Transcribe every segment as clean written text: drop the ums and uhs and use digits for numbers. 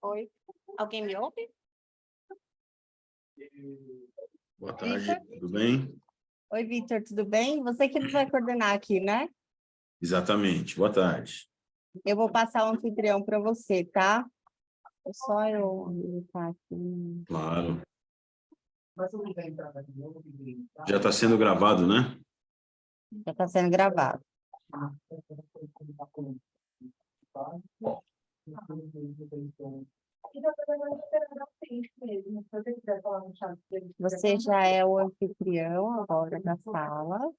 Oi. Alguém me ouve? Boa tarde, Vitor? tudo bem? Oi, Vitor, tudo bem? Você que vai coordenar aqui, né? Exatamente, boa tarde. Eu vou passar o anfitrião para você, tá? É só eu militar aqui. Claro. Já está sendo gravado, né? Já está sendo gravado. Você já é o anfitrião agora da sala.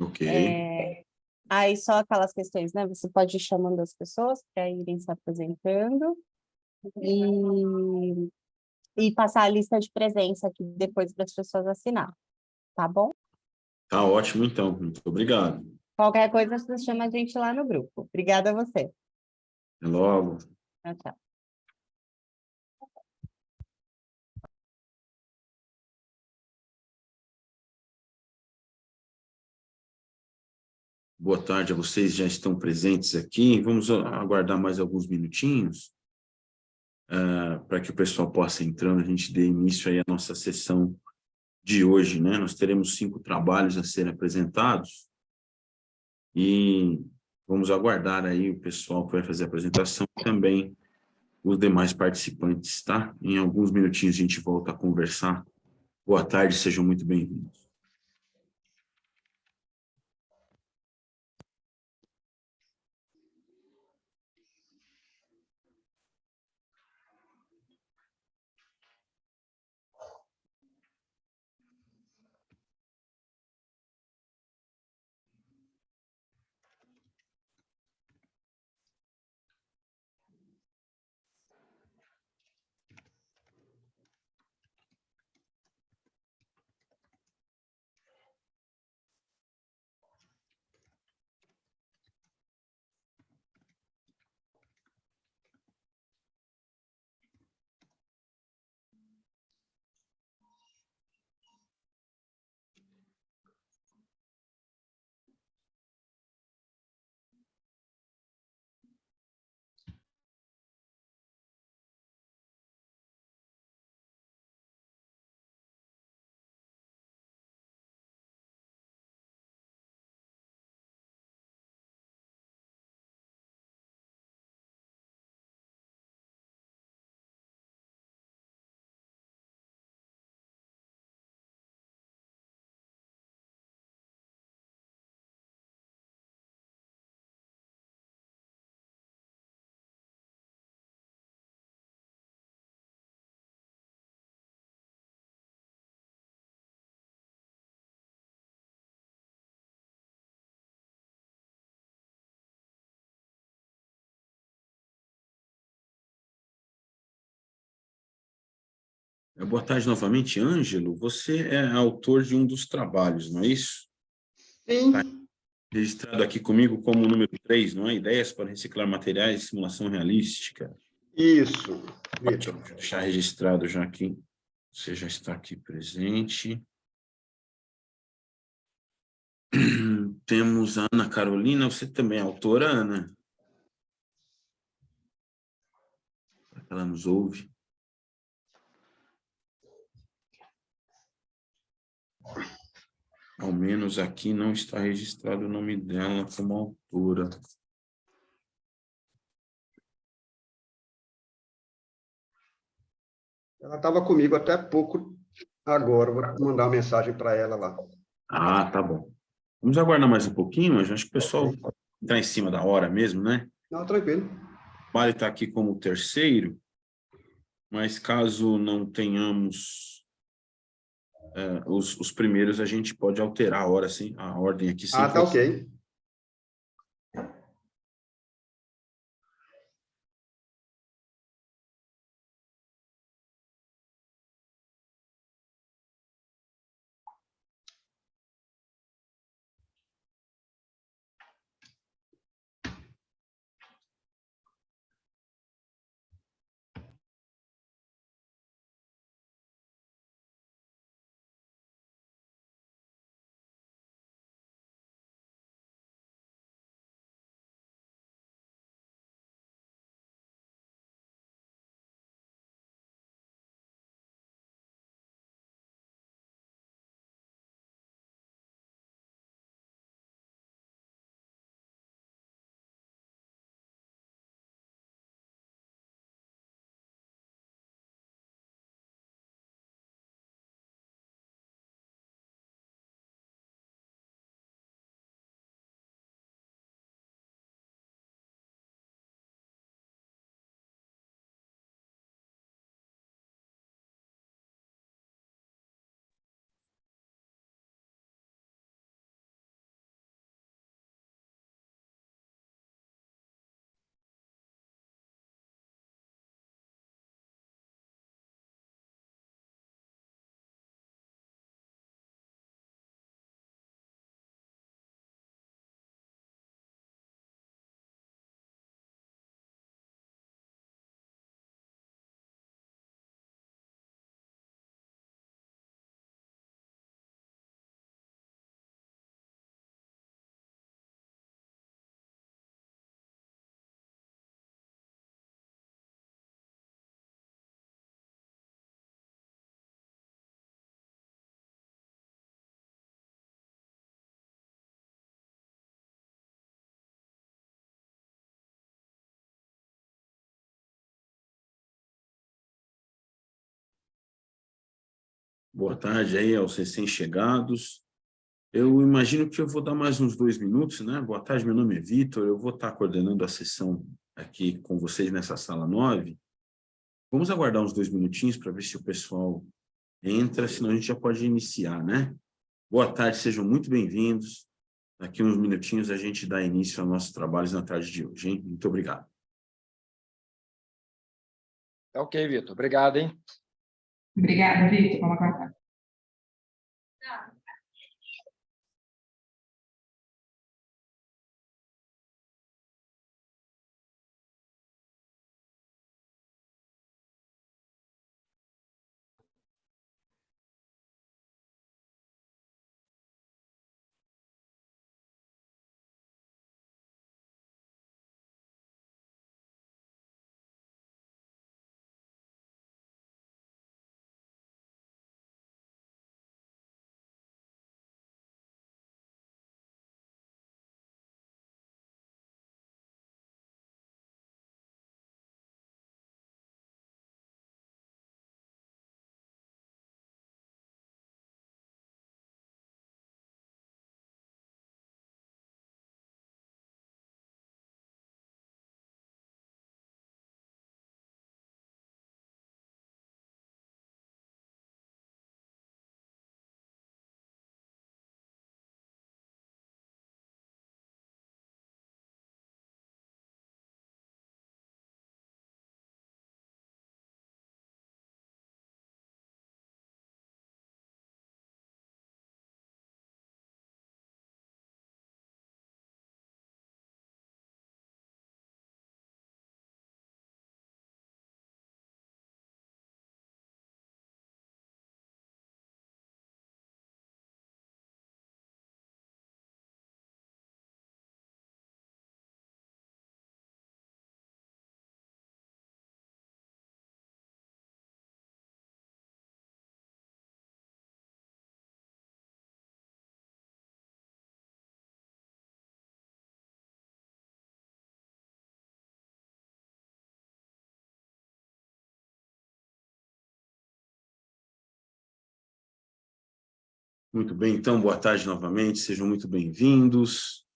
Ok. Aí só aquelas questões, né? Você pode ir chamando as pessoas para irem se apresentando e passar a lista de presença aqui depois para as pessoas assinar, tá bom? Tá ótimo, então. Muito obrigado. Qualquer coisa, você chama a gente lá no grupo. Obrigada a você. Até logo. Tchau, tchau. Boa tarde a vocês, já estão presentes aqui. Vamos aguardar mais alguns minutinhos para que o pessoal possa entrando. A gente dê início aí à nossa sessão de hoje, né? Nós teremos 5 trabalhos a serem apresentados e vamos aguardar aí o pessoal que vai fazer a apresentação e também os demais participantes, tá? Em alguns minutinhos a gente volta a conversar. Boa tarde, sejam muito bem-vindos. Boa tarde novamente, Ângelo. Você é autor de um dos trabalhos, não é isso? Está Sim, registrado aqui comigo como número 3, não é? Ideias para reciclar materiais e simulação realística. isso, Vitor. Ótimo, vou deixar registrado já aqui. Você já está aqui presente. Temos a Ana Carolina, você também é autora, Ana? Ela nos ouve. Ao menos aqui não está registrado o nome dela como autora. Ela estava comigo até pouco agora. Vou mandar uma mensagem para ela lá. Ah, tá bom. Vamos aguardar mais um pouquinho, mas acho que o pessoal Ok. está em cima da hora mesmo, né? Não, tranquilo. O Mário está aqui como terceiro, mas caso não tenhamos os primeiros, a gente pode alterar a hora, sim, a ordem aqui sem Ah, tá problema. ok. Boa tarde aí aos recém-chegados. Eu imagino que eu vou dar mais uns 2 minutos, né? Boa tarde, meu nome é Vitor, eu vou estar coordenando a sessão aqui com vocês nessa sala 9. Vamos aguardar uns 2 minutinhos para ver se o pessoal entra, senão a gente já pode iniciar, né? Boa tarde, sejam muito bem-vindos. Daqui uns minutinhos a gente dá início aos nossos trabalhos na tarde de hoje, hein? Muito obrigado. Tá ok, Vitor. Obrigado, hein? Obrigada, Vitor. Vamos aguardar. Muito bem, então, boa tarde novamente, sejam muito bem-vindos.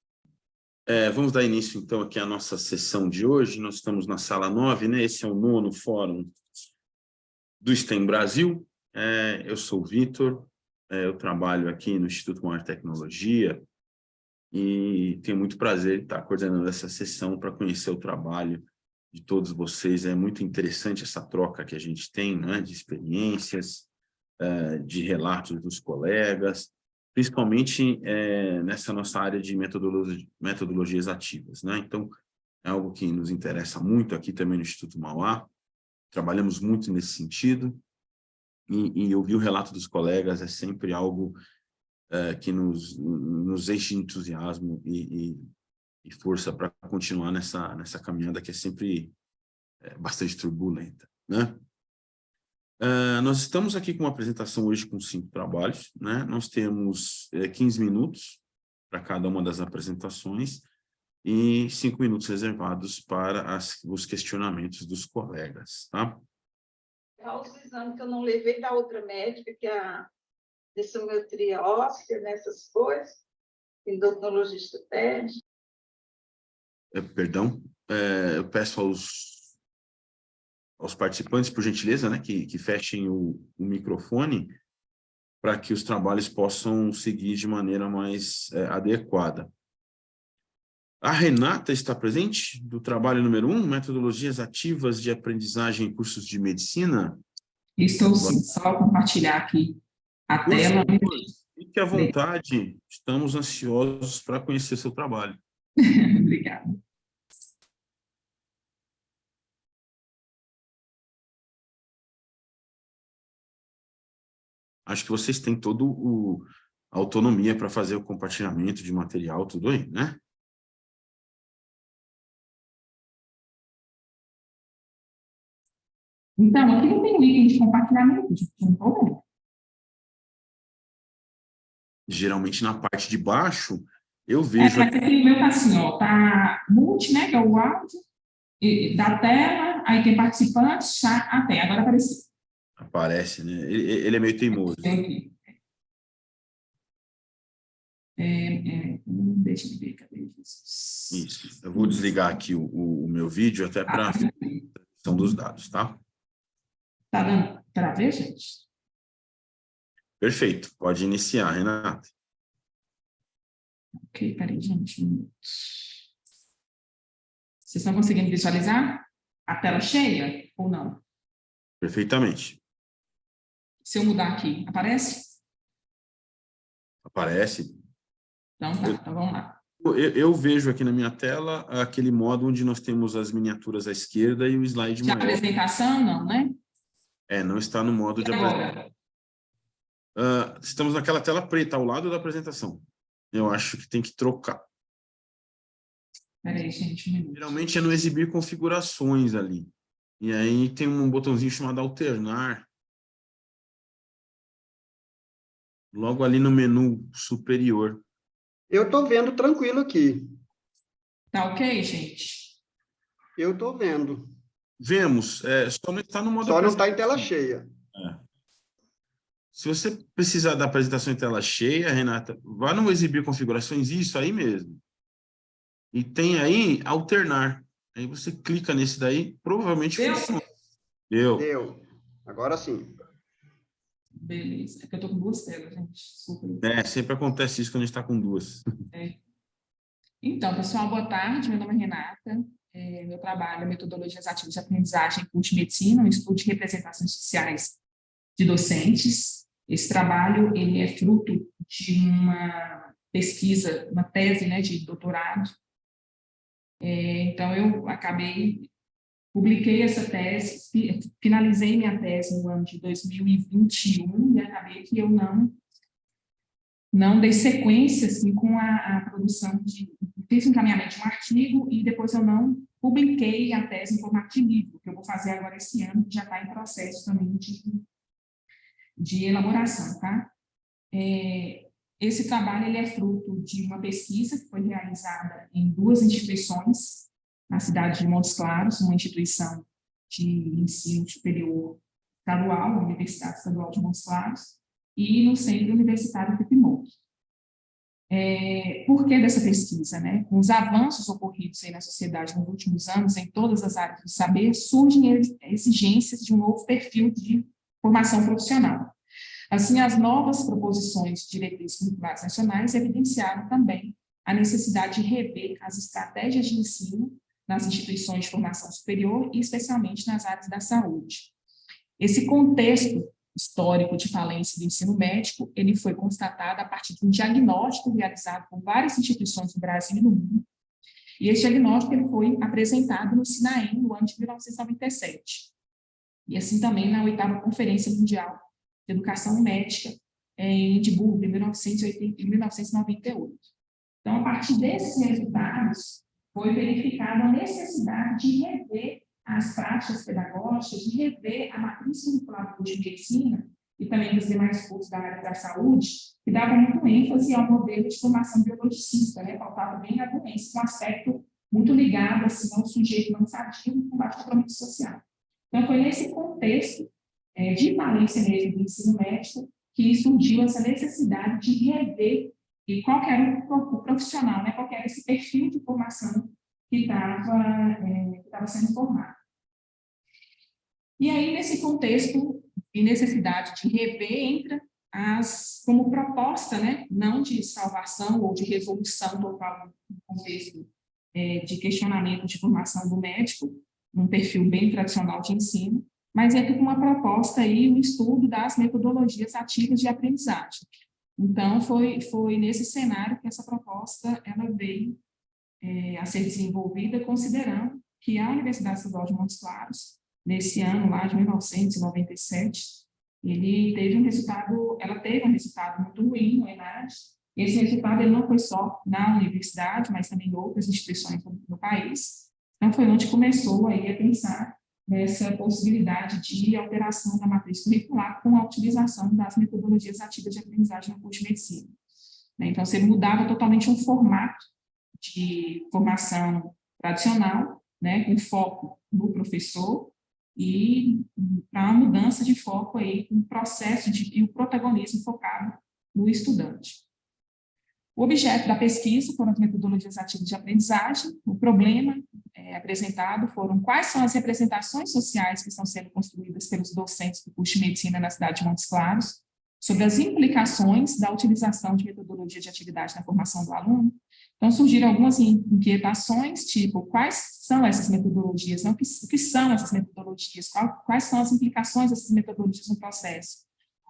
Vamos dar início, então, aqui à nossa sessão de hoje. Nós estamos na sala 9, né? Esse é o 9º Fórum do STEM Brasil. Eu sou o Vitor, eu trabalho aqui no Instituto Maior Tecnologia e tenho muito prazer em estar coordenando essa sessão para conhecer o trabalho de todos vocês. É muito interessante essa troca que a gente tem, né? De experiências, de relatos dos colegas, principalmente nessa nossa área de metodologias ativas, né? Então, é algo que nos interessa muito aqui também no Instituto Mauá, trabalhamos muito nesse sentido, e ouvir o relato dos colegas é sempre algo que nos enche de entusiasmo e força para continuar nessa caminhada que é sempre bastante turbulenta, né? Nós estamos aqui com uma apresentação hoje com 5 trabalhos, né? Nós temos 15 minutos para cada uma das apresentações e 5 minutos reservados para os questionamentos dos colegas, tá? Os exames que eu não levei da outra médica, que é a dessometria óssea, nessas coisas, endocrinologista pede. Perdão, eu peço aos participantes, por gentileza, né, que fechem o microfone para que os trabalhos possam seguir de maneira mais adequada. A Renata está presente, do trabalho número 1, metodologias ativas de aprendizagem em cursos de medicina. Estou sim, só compartilhar aqui a tela. Fique à vontade, estamos ansiosos para conhecer seu trabalho. Obrigada. Acho que vocês têm toda a autonomia para fazer o compartilhamento de material, tudo aí, né? Então, aqui não tem ícone de compartilhamento, gente, não tem problema. Geralmente na parte de baixo, eu vejo... Mas aqui o meu tá assim, ó, tá multi, né, que é o áudio, da tela, aí tem participantes, chat, até, agora apareceu. Aparece, né? Ele é meio teimoso. Tem aqui. Deixa eu ver, cadê isso? Isso. Eu vou desligar aqui o meu vídeo até para a questão dos dados, tá? Tá dando para ver, gente? Perfeito. Pode iniciar, Renata. Ok, peraí, gente. Vocês estão conseguindo visualizar a tela cheia ou não? Perfeitamente. Se eu mudar aqui, aparece? Aparece. Então tá, então vamos lá. Eu vejo aqui na minha tela aquele modo onde nós temos as miniaturas à esquerda e o slide De maior. apresentação, não, né? Não está no modo de apresentação. Agora, Estamos naquela tela preta ao lado da apresentação. Eu acho que tem que trocar. peraí, gente, um minuto. Geralmente é no exibir configurações ali. E aí tem um botãozinho chamado alternar. Logo ali no menu superior. Eu estou vendo tranquilo aqui. Tá ok, gente? Eu estou vendo. Vemos, só não está no modo Só não está em tela apresentação. cheia. Se você precisar da apresentação em tela cheia, Renata, vá no exibir configurações, isso aí mesmo. E tem aí alternar. Aí você clica nesse daí, provavelmente Deu? funciona. Deu. Deu. Agora sim. Beleza. É que eu tô com duas telas, gente. Desculpa aí. Sempre acontece isso quando a gente está com duas. Então, pessoal, boa tarde. Meu nome é Renata. Meu trabalho é Metodologias Ativas de Aprendizagem em Curso de Medicina, um estudo de representações sociais de docentes. Esse trabalho ele é fruto de uma pesquisa, uma tese, né, de doutorado. Então, eu publiquei essa tese, finalizei minha tese no ano de 2021 e acabei que eu não dei sequência assim, com a produção fiz um encaminhamento de um artigo e depois eu não publiquei a tese em formato de livro, que eu vou fazer agora esse ano, que já está em processo também de elaboração, tá? Esse trabalho ele é fruto de uma pesquisa que foi realizada em duas instituições, na cidade de Montes Claros, uma instituição de ensino superior estadual, a Universidade Estadual de Montes Claros, e no Centro Universitário Pipimoto. Por que dessa pesquisa? Né? Com os avanços ocorridos aí na sociedade nos últimos anos, em todas as áreas do saber, surgem exigências de um novo perfil de formação profissional. Assim, as novas proposições de diretrizes curriculares nacionais evidenciaram também a necessidade de rever as estratégias de ensino nas instituições de formação superior e especialmente nas áreas da saúde. Esse contexto histórico de falência do ensino médico, ele foi constatado a partir de um diagnóstico realizado por várias instituições do Brasil e do mundo, e esse diagnóstico ele foi apresentado no SINAEM no ano de 1997, e assim também na 8ª Conferência Mundial de Educação Médica, em Edimburgo, em 1998. Então, a partir desses resultados, foi verificada a necessidade de rever as práticas pedagógicas, de rever a matriz curricular de medicina e também dos demais cursos da área da saúde, que dava muito ênfase ao modelo de formação biologicista, né? Faltava bem a doença, um aspecto muito ligado assim, ao sujeito não sadio no combate ao compromisso social. Então, foi nesse contexto de falência mesmo do ensino médico que surgiu essa necessidade de rever e qual que era o profissional, né? Qual que era esse perfil de formação que estava sendo formado. E aí, nesse contexto e necessidade de rever, entra como proposta, né, não de salvação ou de resolução total no contexto de questionamento de formação do médico, num perfil bem tradicional de ensino, mas entra com uma proposta aí, um estudo das metodologias ativas de aprendizagem. Então, foi nesse cenário que essa proposta ela veio a ser desenvolvida, considerando que a Universidade Estadual de Montes Claros, nesse ano lá de 1997, ela teve um resultado muito ruim no ENAD, e esse resultado ele não foi só na universidade, mas também em outras instituições no país. Então, foi onde começou aí a pensar nessa possibilidade de alteração da matriz curricular com a utilização das metodologias ativas de aprendizagem no curso de medicina. Então, você mudava totalmente um formato de formação tradicional, né, com foco no professor, e para uma mudança de foco aí, um processo e o protagonismo focado no estudante. O objeto da pesquisa foram as metodologias ativas de aprendizagem. O problema apresentado foram quais são as representações sociais que estão sendo construídas pelos docentes do curso de medicina na cidade de Montes Claros, sobre as implicações da utilização de metodologia de atividade na formação do aluno. Então, surgiram algumas inquietações, tipo, quais são essas metodologias? Não, o que são essas metodologias? Quais são as implicações dessas metodologias no processo?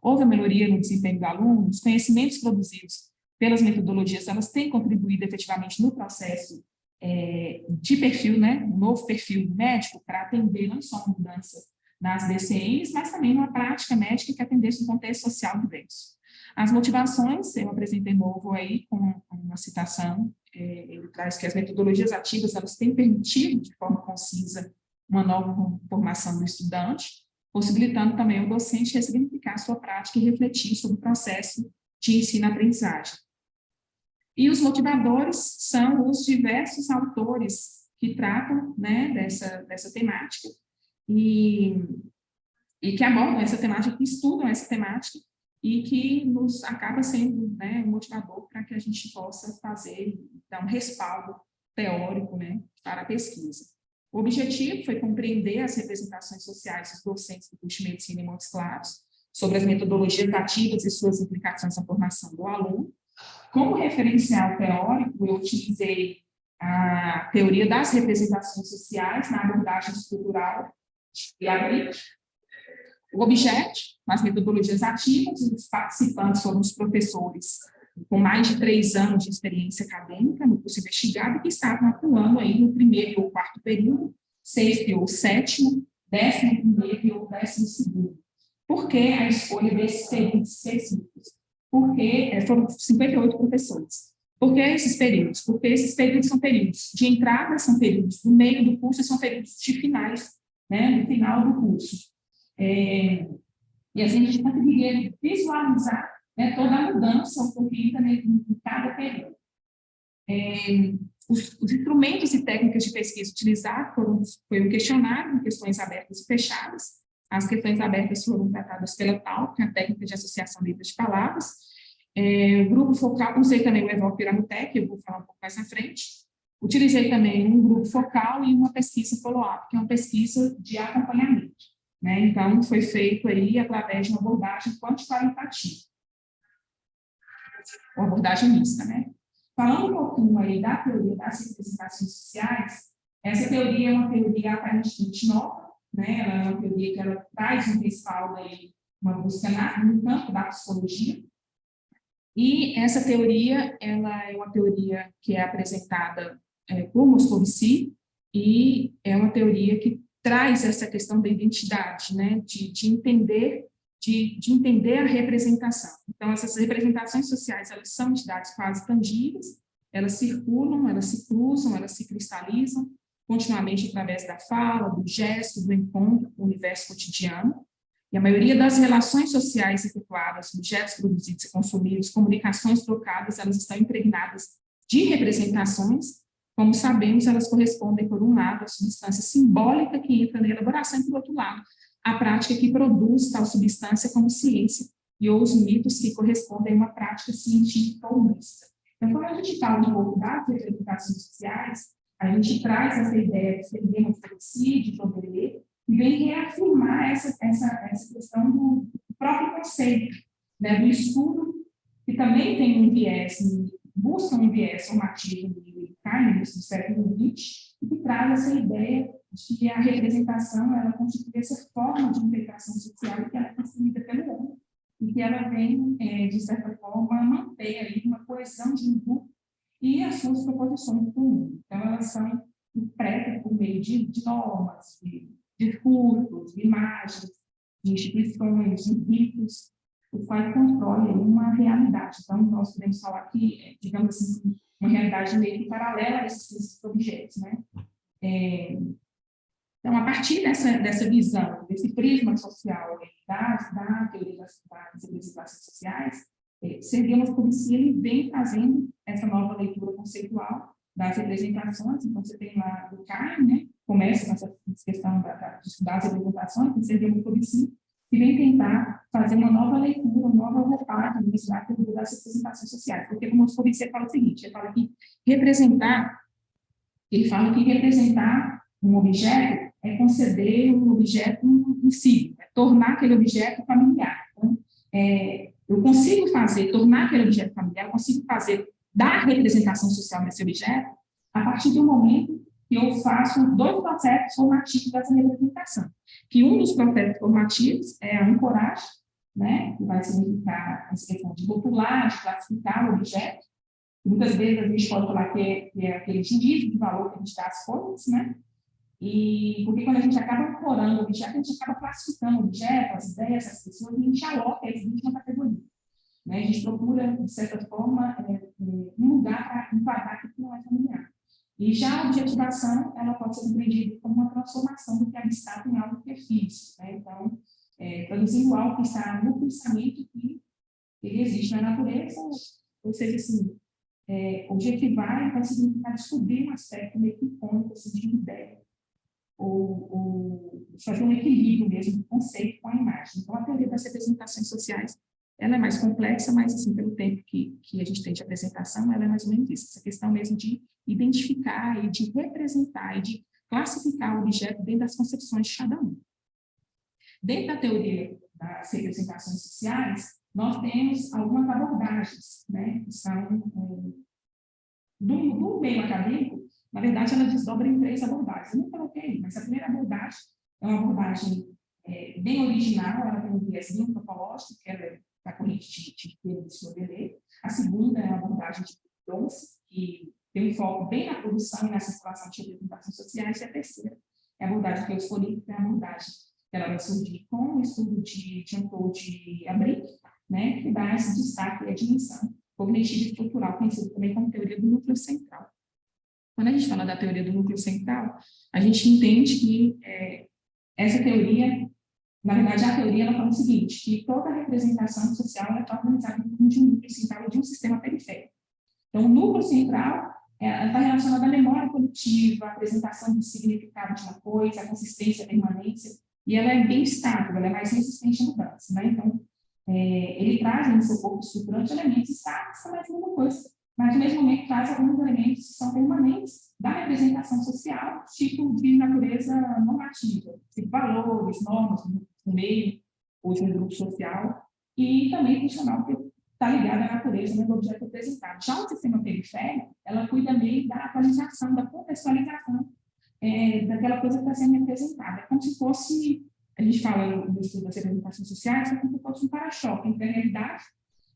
Houve a melhoria no desempenho do aluno? Os conhecimentos produzidos pelas metodologias, elas têm contribuído efetivamente no processo de perfil, né, um novo perfil médico para atender não só uma mudança nas DCMs, mas também numa prática médica que atendesse um contexto social diverso. As motivações, eu apresentei novo aí com uma citação, ele traz que as metodologias ativas, elas têm permitido de forma concisa uma nova formação do estudante, possibilitando também o docente ressignificar a sua prática e refletir sobre o processo de ensino-aprendizagem. E os motivadores são os diversos autores que tratam, né, dessa temática e que abordam essa temática, que estudam essa temática e que nos acaba sendo, né, um motivador para que a gente possa dar um respaldo teórico, né, para a pesquisa. O objetivo foi compreender as representações sociais dos docentes do curso de medicina em Montes Claros, sobre as metodologias ativas e suas implicações na formação do aluno. Como referencial teórico, eu utilizei a teoria das representações sociais na abordagem estrutural de Abric. O objeto, as metodologias ativas, os participantes foram os professores com mais de 3 anos de experiência acadêmica no curso investigado, que estavam atuando aí no 1º ou 4º período, 6º ou 7º, 11º ou 12º. Por que a escolha desses períodos específicos? Porque foram 58 professores. Por que esses períodos? Porque esses períodos são períodos de entrada, são períodos do meio do curso e são períodos de finais, né, no final do curso. E assim a gente conseguiria visualizar, né, toda a mudança ocorrida em cada período. Os instrumentos e técnicas de pesquisa utilizados foi um questionário em questões abertas e fechadas. As questões abertas foram tratadas pela TAL, que é a técnica de associação livre de palavras. O grupo focal, usei também o Evoque Piramutec, eu vou falar um pouco mais na frente. Utilizei também um grupo focal e uma pesquisa follow-up, que é uma pesquisa de acompanhamento, né? Então, foi feito aí através de uma abordagem quantitativa, uma abordagem mista, né? Falando um pouquinho aí da teoria das representações sociais, essa teoria é uma teoria aparentemente nova, né? Ela é uma teoria que ela traz um respaldo aí, uma busca no campo da psicologia. E essa teoria, ela é uma teoria que é apresentada por Moscovici e é uma teoria que traz essa questão da identidade, né? De entender a representação. Então, essas representações sociais, elas são entidades quase tangíveis, elas circulam, elas se cruzam, elas se cristalizam continuamente através da fala, do gesto, do encontro com o universo cotidiano. E a maioria das relações sociais efetuadas, objetos produzidos e consumidos, comunicações trocadas, elas estão impregnadas de representações. Como sabemos, elas correspondem, por um lado, à substância simbólica que entra na elaboração e, por outro lado, a prática que produz tal substância como ciência e ou os mitos que correspondem a uma prática científica ou mista. Então, quando a gente fala um pouco das representações sociais, a gente traz essa ideia de ser democracia, de poder, e vem reafirmar essa questão do próprio conceito, né, do estudo, que também tem um viés, busca um viés formativo no início do século XX, e que traz essa ideia de que a representação ela constitui essa forma de integração social que ela é construída pelo homem, e que ela vem, de certa forma, manter aí uma coesão de um grupo e as suas proposições comuns. Então, elas são impretas por meio de normas, de discursos, de imagens, de instituições, de ritos, o qual constrói uma realidade. Então, nós podemos falar que, digamos assim, uma realidade meio que paralela a esses objetos, né? Então, a partir dessa visão, desse prisma social da teoria das representações sociais, Serguei Moscovici ele vem trazendo essa nova leitura conceitual das representações. Então, você tem lá o Durkheim, né, começa com essa questão de estudar as representações, que seria muito obsceno, que vem tentar fazer uma nova leitura, uma nova roupagem das representações sociais. Porque, como o Fabrício fala o seguinte, ele fala que representar um objeto é conceder um objeto um signo, é tornar aquele objeto familiar. Então, eu consigo tornar aquele objeto familiar, eu consigo dar representação social nesse objeto a partir do momento que eu faço 2 processos formativos dessa representação. Que um dos processos formativos é a ancoragem, né, que vai significar a questão de rotular, de classificar o objeto. Muitas vezes a gente pode falar que é aquele indício de valor que a gente dá às coisas, né? E porque quando a gente acaba ancorando o objeto, a gente acaba classificando o objeto, as ideias, as pessoas, e a gente aloca eles dentro de uma categoria. Né? A gente procura, de certa forma, um lugar para enquadrar aquilo que não é familiar. E já a objetivação, ela pode ser compreendida como uma transformação do que é abstrato em algo que é físico. Né? Então, traduzindo algo que está no pensamento que ele existe na natureza, ou seja, assim, objetivar vai significar descobrir um aspecto meio que icônico assim, de uma ideia, ou fazer um equilíbrio mesmo do conceito com a imagem. Então, a teoria das representações sociais, ela é mais complexa, mas, assim, pelo tempo que a gente tem de apresentação, ela é mais ou menos isso, essa questão mesmo de identificar e de representar e de classificar o objeto dentro das concepções de cada um. Dentro da teoria das representações sociais, nós temos algumas abordagens, né, que são, do meio acadêmico, na verdade, ela desdobra em 3 abordagens. Eu não coloquei, mas a primeira abordagem é uma abordagem bem original, ela tem um viés antropológico, que é da corrente de Pedro de Soberê. A segunda é uma abordagem de Doce, que tem um foco bem na produção e na circulação de representações sociais, e a terceira é a abordagem que eu escolhi, que é a abordagem que ela vai surgir com o estudo de Jean-Claude Abric, né, que dá esse destaque à dimensão cognitiva e estrutural, conhecida também como teoria do núcleo central. Quando a gente fala da teoria do núcleo central, a gente entende que essa teoria, na verdade, a teoria ela fala o seguinte, que toda representação social está organizada em de um núcleo central e de um sistema periférico. Então, o núcleo central está relacionado à memória coletiva, à apresentação do significado de uma coisa, à consistência, à permanência, e ela é bem estável, ela é mais resistente a mudanças, né? Então, ele traz no seu corpo estruturante elementos estáticos, mas alguma coisa, mas no mesmo momento traz alguns elementos que são permanentes da representação social, tipo de natureza normativa, tipo valores, normas no meio ou de um grupo social, e também funcional, que está ligada à natureza, né, do objeto representado. Já o sistema periférico, ela cuida meio da atualização, da contextualização daquela coisa que está sendo representada. É como se fosse, a gente fala no estudo das representações sociais, é como se fosse um para-choque entre a realidade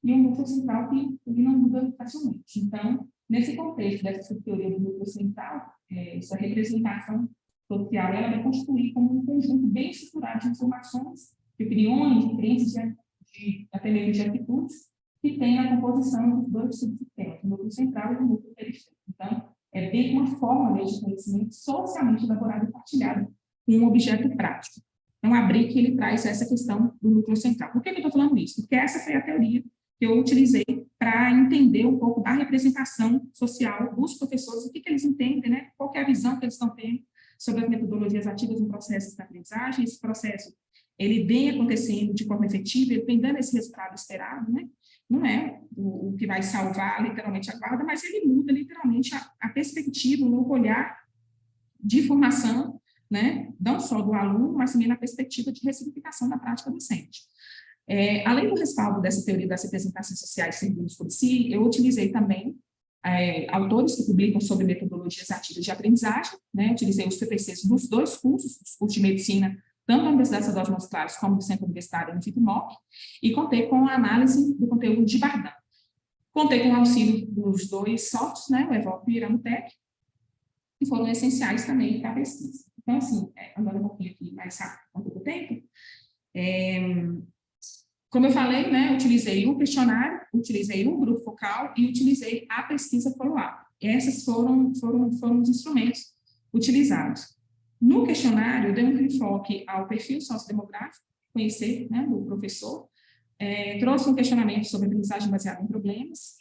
e um núcleo central que ele não muda facilmente. Então, nesse contexto dessa teoria do núcleo central, essa representação social, ela vai constituir como um conjunto bem estruturado de informações, de opiniões, de crenças, até mesmo de atitudes, que tem a composição dos 2 subsistemas, o núcleo central e o núcleo periférico. Então, é bem uma forma de conhecimento socialmente elaborado e partilhado com um objeto prático. Então, a Brick, ele traz essa questão do núcleo central. Por que eu estou falando isso? Porque essa foi a teoria que eu utilizei para entender um pouco da representação social dos professores, o que eles entendem, né? Qual que é a visão que eles estão tendo sobre as metodologias ativas no processo de aprendizagem. Esse processo, ele vem acontecendo de forma efetiva, ele vem dando esse resultado esperado, né? Não é o que vai salvar literalmente a guarda, mas ele muda literalmente a perspectiva, o olhar de formação, né? Não só do aluno, mas também na perspectiva de ressignificação da prática docente. Além do respaldo dessa teoria das representações sociais servindo por si, eu utilizei também autores que publicam sobre metodologias ativas de aprendizagem, né? Utilizei os PPCs dos 2 cursos, os cursos de medicina, tanto na Universidade Estadual de Montes Claros como no Centro Universitário no FIPMOC, e contei com a análise do conteúdo de Bardan. Contei com o auxílio dos 2 softwares, né, o Evoque e o Iramutec, que foram essenciais também para a pesquisa. Então, assim, andando um pouquinho aqui mais rápido com pouco tempo, como eu falei, né, utilizei um questionário, utilizei um grupo focal e utilizei a pesquisa follow-up. Esses foram os instrumentos utilizados. No questionário, eu dei um enfoque ao perfil sociodemográfico, conhecer, né, do professor, trouxe um questionamento sobre aprendizagem baseada em problemas,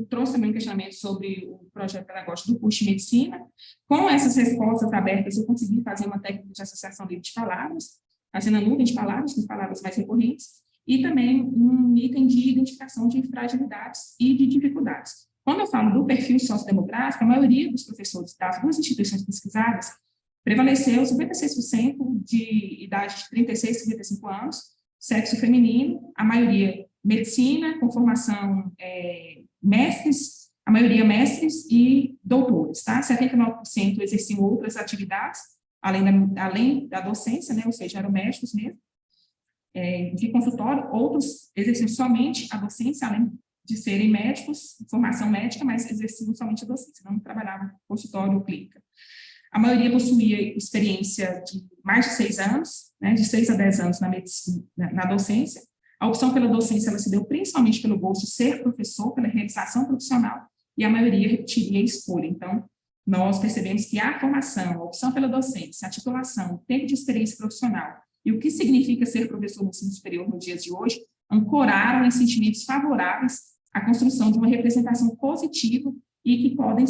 trouxe também um questionamento sobre o projeto pedagógico do curso de medicina. Com essas respostas abertas, eu consegui fazer uma técnica de associação livre de palavras, fazendo a nuvem de palavras, com palavras mais recorrentes, e também um item de identificação de fragilidades e de dificuldades. Quando eu falo do perfil sociodemográfico, a maioria dos professores das duas instituições pesquisadas prevaleceu 56% de idade de 36 a 55 anos, sexo feminino, a maioria medicina, com formação mestres, a maioria mestres e doutores, tá? 79% exerciam outras atividades, além da docência, né? Ou seja, eram médicos mesmo, de consultório, outros exerciam somente a docência, além de serem médicos, formação médica, mas exerciam somente a docência, não trabalhavam em consultório ou clínica. A maioria possuía experiência de mais de 6 anos, né, de 6 a 10 anos na medicina, na docência. A opção pela docência ela se deu principalmente pelo gosto de ser professor, pela realização profissional, e a maioria repetia a escolha. Então, nós percebemos que a formação, a opção pela docência, a titulação, o tempo de experiência profissional e o que significa ser professor no ensino superior nos dias de hoje, ancoraram em sentimentos favoráveis à construção de uma representação positiva e que podem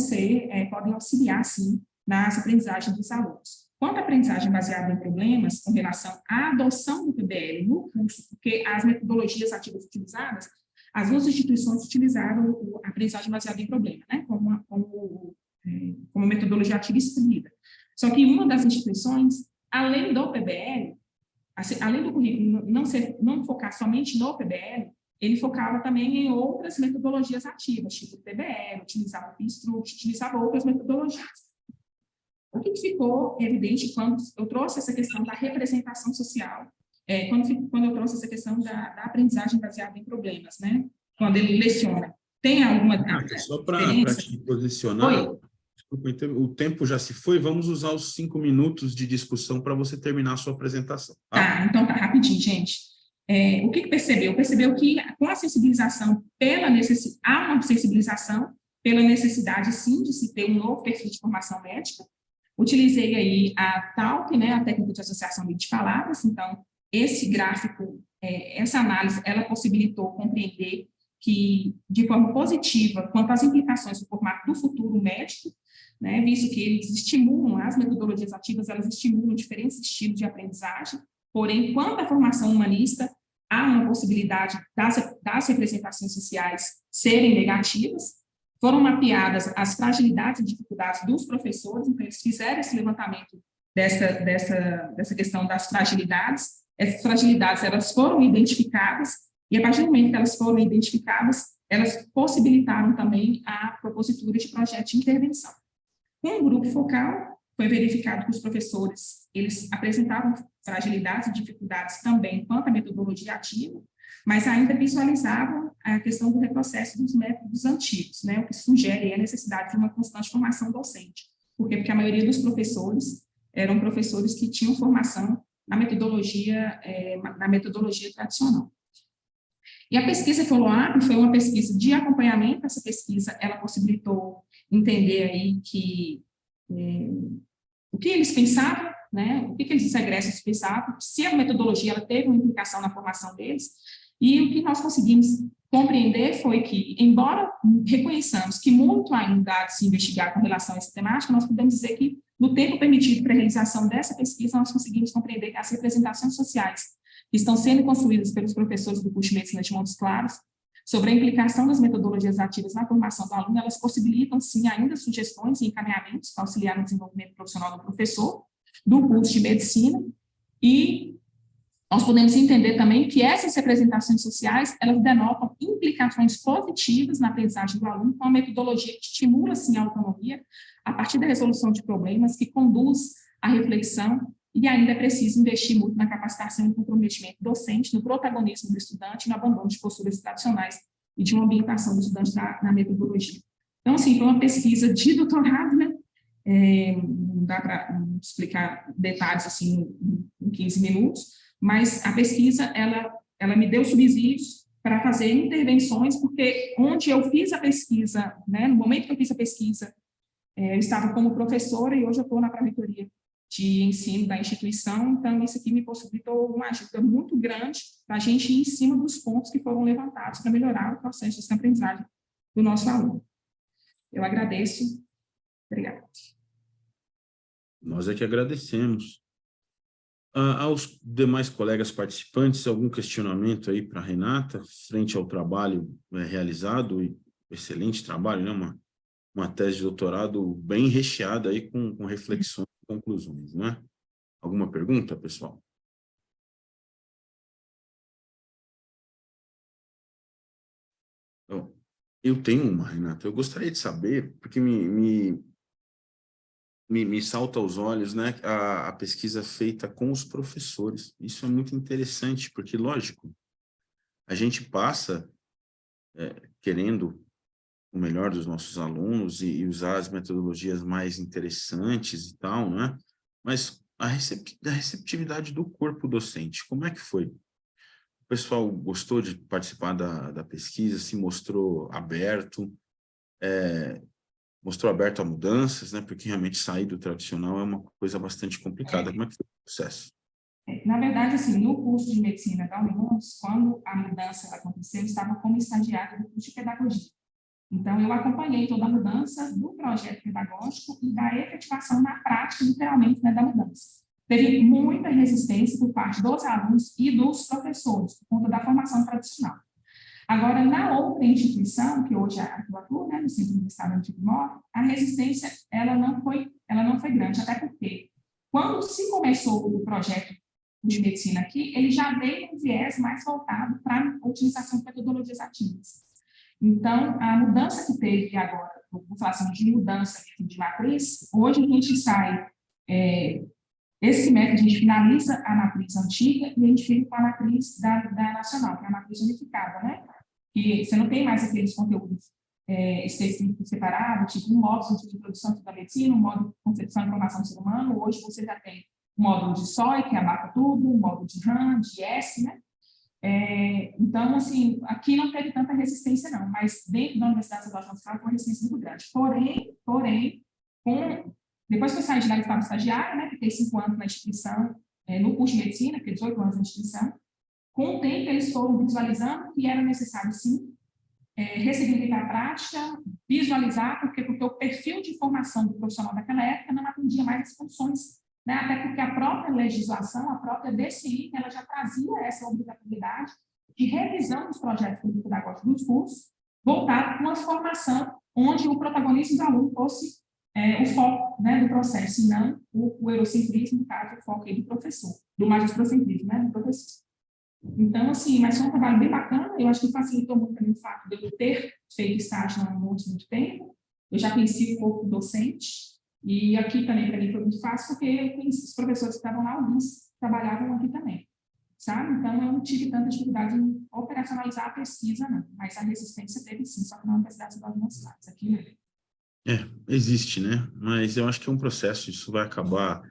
auxiliar, sim, nas aprendizagens dos alunos. Quanto à aprendizagem baseada em problemas, com relação à adoção do PBL no curso, porque as metodologias ativas utilizadas, as duas instituições utilizaram a aprendizagem baseada em problema, né, como metodologia ativa escolhida. Só que uma das instituições, além do PBL, além do currículo não focar somente no PBL, ele focava também em outras metodologias ativas, tipo o PBL, utilizava o Pinstruct, utilizava outras metodologias. O que ficou evidente quando eu trouxe essa questão da representação social, quando eu trouxe essa questão da aprendizagem baseada em problemas, né? Quando ele leciona. Tem alguma só para te posicionar, desculpa, o tempo já se foi, vamos usar os 5 minutos de discussão para você terminar a sua apresentação. Tá, então tá rapidinho, gente. O que percebeu? Percebeu que com a sensibilização há uma sensibilização pela necessidade, sim, de se ter um novo perfil de formação médica. Utilizei aí a TALP, né, a técnica de associação de palavras. Então, esse gráfico, essa análise, ela possibilitou compreender que, de forma positiva, quanto às implicações do formato do futuro médico, né, visto que eles estimulam, as metodologias ativas, elas estimulam diferentes estilos de aprendizagem, porém, quanto à formação humanista, há uma possibilidade das representações sociais serem negativas. Foram mapeadas as fragilidades e dificuldades dos professores, então eles fizeram esse levantamento dessa questão das fragilidades. Essas fragilidades, elas foram identificadas, e a partir do momento que elas foram identificadas, elas possibilitaram também a propositura de projeto de intervenção. Com o grupo focal, foi verificado que os professores, eles apresentavam fragilidades e dificuldades também quanto à metodologia ativa, mas ainda visualizavam a questão do retrocesso dos métodos antigos, né, o que sugere a necessidade de uma constante formação docente. Por quê? Porque a maioria dos professores eram professores que tinham formação na metodologia tradicional. E a pesquisa follow-up foi uma pesquisa de acompanhamento. Essa pesquisa, ela possibilitou entender aí o que eles pensavam, né, o que eles egressos pensavam, se a metodologia ela teve uma implicação na formação deles. E o que nós conseguimos compreender foi que, embora reconheçamos que muito ainda há de se investigar com relação a essa temática, nós podemos dizer que, no tempo permitido para a realização dessa pesquisa, nós conseguimos compreender que as representações sociais que estão sendo construídas pelos professores do curso de Medicina de Montes Claros sobre a implicação das metodologias ativas na formação do aluno, elas possibilitam, sim, ainda sugestões e encaminhamentos para auxiliar no desenvolvimento profissional do professor do curso de medicina, e nós podemos entender também que essas representações sociais, elas denotam implicações positivas na aprendizagem do aluno, com uma metodologia que estimula, sim, a autonomia, a partir da resolução de problemas, que conduz à reflexão, e ainda é preciso investir muito na capacitação e comprometimento docente, no protagonismo do estudante, no abandono de posturas tradicionais e de uma ambientação do estudante na metodologia. Então, assim, foi uma pesquisa de doutorado, né? Não dá para explicar detalhes, assim, em 15 minutos, mas a pesquisa, ela me deu subsídios para fazer intervenções, porque onde eu fiz a pesquisa, né, no momento que eu fiz a pesquisa, eu estava como professora e hoje eu estou na pró-reitoria de ensino da instituição, então isso aqui me possibilitou uma ajuda muito grande para a gente ir em cima dos pontos que foram levantados para melhorar o processo de aprendizagem do nosso aluno. Eu agradeço. Obrigada. Nós é que agradecemos. Aos demais colegas participantes, algum questionamento aí para a Renata, frente ao trabalho realizado, e excelente trabalho, né? Uma tese de doutorado bem recheada aí com reflexões e conclusões, né? Alguma pergunta, pessoal? Eu tenho uma, Renata. Eu gostaria de saber, porque me salta aos olhos, né, a pesquisa feita com os professores. Isso é muito interessante, porque, lógico, a gente passa querendo o melhor dos nossos alunos e usar as metodologias mais interessantes e tal, né? Mas a receptividade do corpo docente, como é que foi? O pessoal gostou de participar da pesquisa, se mostrou aberto, a mudanças, né? Porque realmente sair do tradicional é uma coisa bastante complicada. Como é que foi o processo? Na verdade, assim, no curso de medicina da Unimontes, quando a mudança aconteceu, eu estava como estagiária do curso de pedagogia. Então, eu acompanhei toda a mudança do projeto pedagógico e da efetivação na prática, literalmente, né, da mudança. Teve muita resistência por parte dos alunos e dos professores, por conta da formação tradicional. Agora, na outra instituição, que hoje eu atuo, né, no Centro Universitário Antigo Mor, a resistência ela não foi grande, até porque, quando se começou o projeto de medicina aqui, ele já veio com um viés mais voltado para a utilização de metodologias ativas. Então, a mudança que teve agora, vou falar assim, de mudança de matriz, hoje a gente sai, esse método a gente finaliza a matriz antiga e a gente fica com a matriz da nacional, que é a matriz unificada, né? E você não tem mais aqueles conteúdos específicos separados, tipo um módulo de introdução da medicina, um módulo de concepção e informação do ser humano. Hoje você já tem um módulo de SOI, que abarca tudo, um módulo de RAM, de S, né? Então, assim, aqui não teve tanta resistência, não, mas dentro da Universidade Estadual de São Paulo foi uma resistência muito grande. Porém, depois que eu saí de lá, eu estava estagiária, né? Fiquei 5 anos na instituição, no curso de medicina, fiquei 18 anos na instituição. Com o tempo, eles foram visualizando que era necessário, sim, ressignificar a prática, visualizar, porque o perfil de formação do profissional daquela época não atendia mais as funções, né? Até porque a própria legislação, a própria DCI, ela já trazia essa obrigatoriedade de revisão dos projetos pedagógicos dos cursos, voltado para uma formação onde o protagonismo do aluno fosse o foco, né, do processo, e não o eurocentrismo, no caso, o foco aí do professor, do magistrocentrismo, né, do professor. Então, assim, mas foi um trabalho bem bacana, eu acho que facilitou muito também o fato de eu ter feito estágio na Unimontes muito tempo, eu já conheci o corpo docente, e aqui também para mim foi muito fácil, porque eu conheci os professores que estavam lá, alguns trabalhavam aqui também, sabe? Então, eu não tive tanta dificuldade em operacionalizar a pesquisa, não, mas a resistência teve sim, só que na Universidade Estadual de Montes aqui. Existe, né? Mas eu acho que é um processo, isso vai acabar,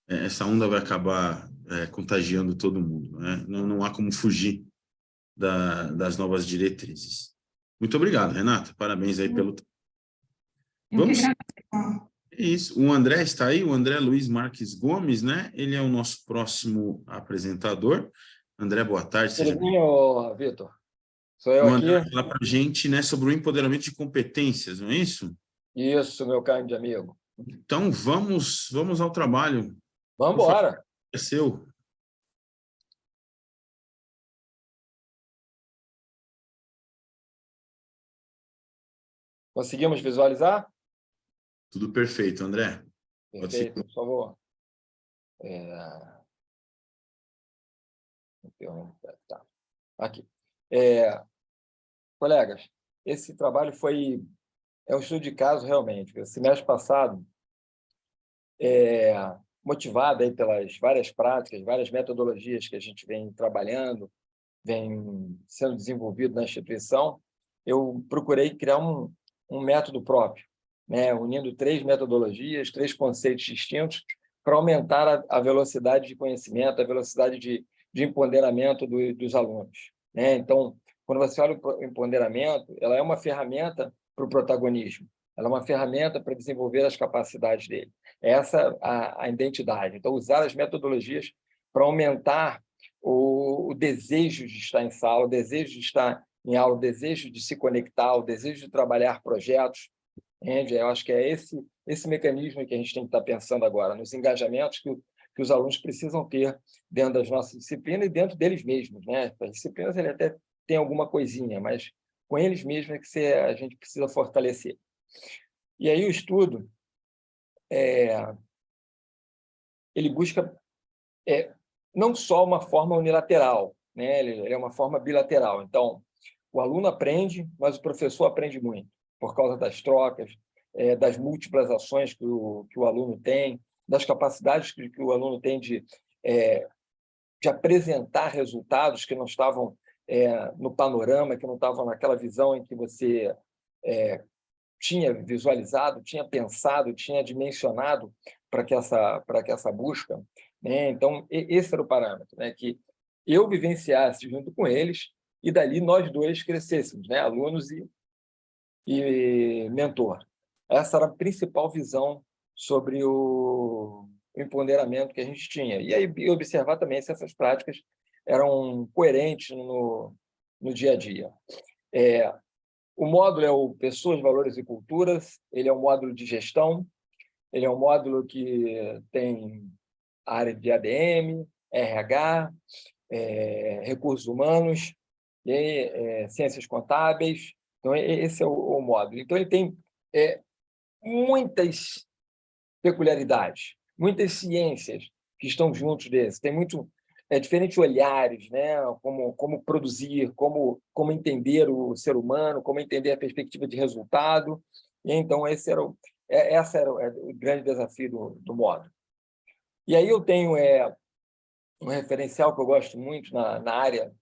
essa onda vai acabar contagiando todo mundo, né? Não há como fugir das novas diretrizes. Muito obrigado, Renata. Parabéns aí pelo... Vamos... Isso. O André está aí, o André Luiz Marques Gomes, né? Ele é o nosso próximo apresentador. André, boa tarde. Tudo bem, Vitor? Sou eu o André aqui. vai falar para a gente, né, sobre o empoderamento de competências, não é isso? Isso, meu grande amigo. Então, vamos ao trabalho. Vamos embora. É seu. Conseguimos visualizar? Tudo perfeito, André. Perfeito, por favor. Tá. Aqui. Colegas, esse trabalho é um estudo de caso, realmente. O semestre passado, motivado aí pelas várias práticas, várias metodologias que a gente vem trabalhando, vem sendo desenvolvido na instituição, eu procurei criar um método próprio, né? Unindo 3 metodologias, 3 conceitos distintos, para aumentar a velocidade de conhecimento, a velocidade de empoderamento dos alunos, né? Então, quando você olha o empoderamento, ela é uma ferramenta para o protagonismo, ela é uma ferramenta para desenvolver as capacidades dele. Essa é a identidade. Então, usar as metodologias para aumentar o desejo de estar em sala, o desejo de estar em aula o desejo de se conectar, o desejo de trabalhar projetos. Entende? Eu acho que é esse mecanismo que a gente tem que estar pensando agora, nos engajamentos que os alunos precisam ter dentro das nossas disciplinas e dentro deles mesmos, né? As disciplinas ele até tem alguma coisinha, mas com eles mesmos é que a gente precisa fortalecer. E aí o estudo ele busca não só uma forma unilateral, né? Ele é uma forma bilateral. Então, o aluno aprende, mas o professor aprende muito, por causa das trocas, das múltiplas ações que o aluno tem, das capacidades que o aluno tem de apresentar resultados que não estavam no panorama, que não estavam naquela visão em que você tinha visualizado, tinha pensado, tinha dimensionado para que essa busca, né? Então, esse era o parâmetro, né? Que eu vivenciasse junto com eles e dali nós dois crescêssemos, né? Alunos e mentor. Essa era a principal visão sobre o empoderamento que a gente tinha. E aí observar também se essas práticas eram coerentes no dia a dia. O módulo é o Pessoas, Valores e Culturas, ele é um módulo de gestão, ele é um módulo que tem área de ADM, RH, recursos humanos, ciências contábeis. Então, esse é o módulo. Então, ele tem muitas peculiaridades, muitas ciências que estão juntos desse. Tem diferentes olhares, né? Como produzir, como entender o ser humano, como entender a perspectiva de resultado. E, então, esse era o grande desafio do módulo. E aí eu tenho um referencial que eu gosto muito na área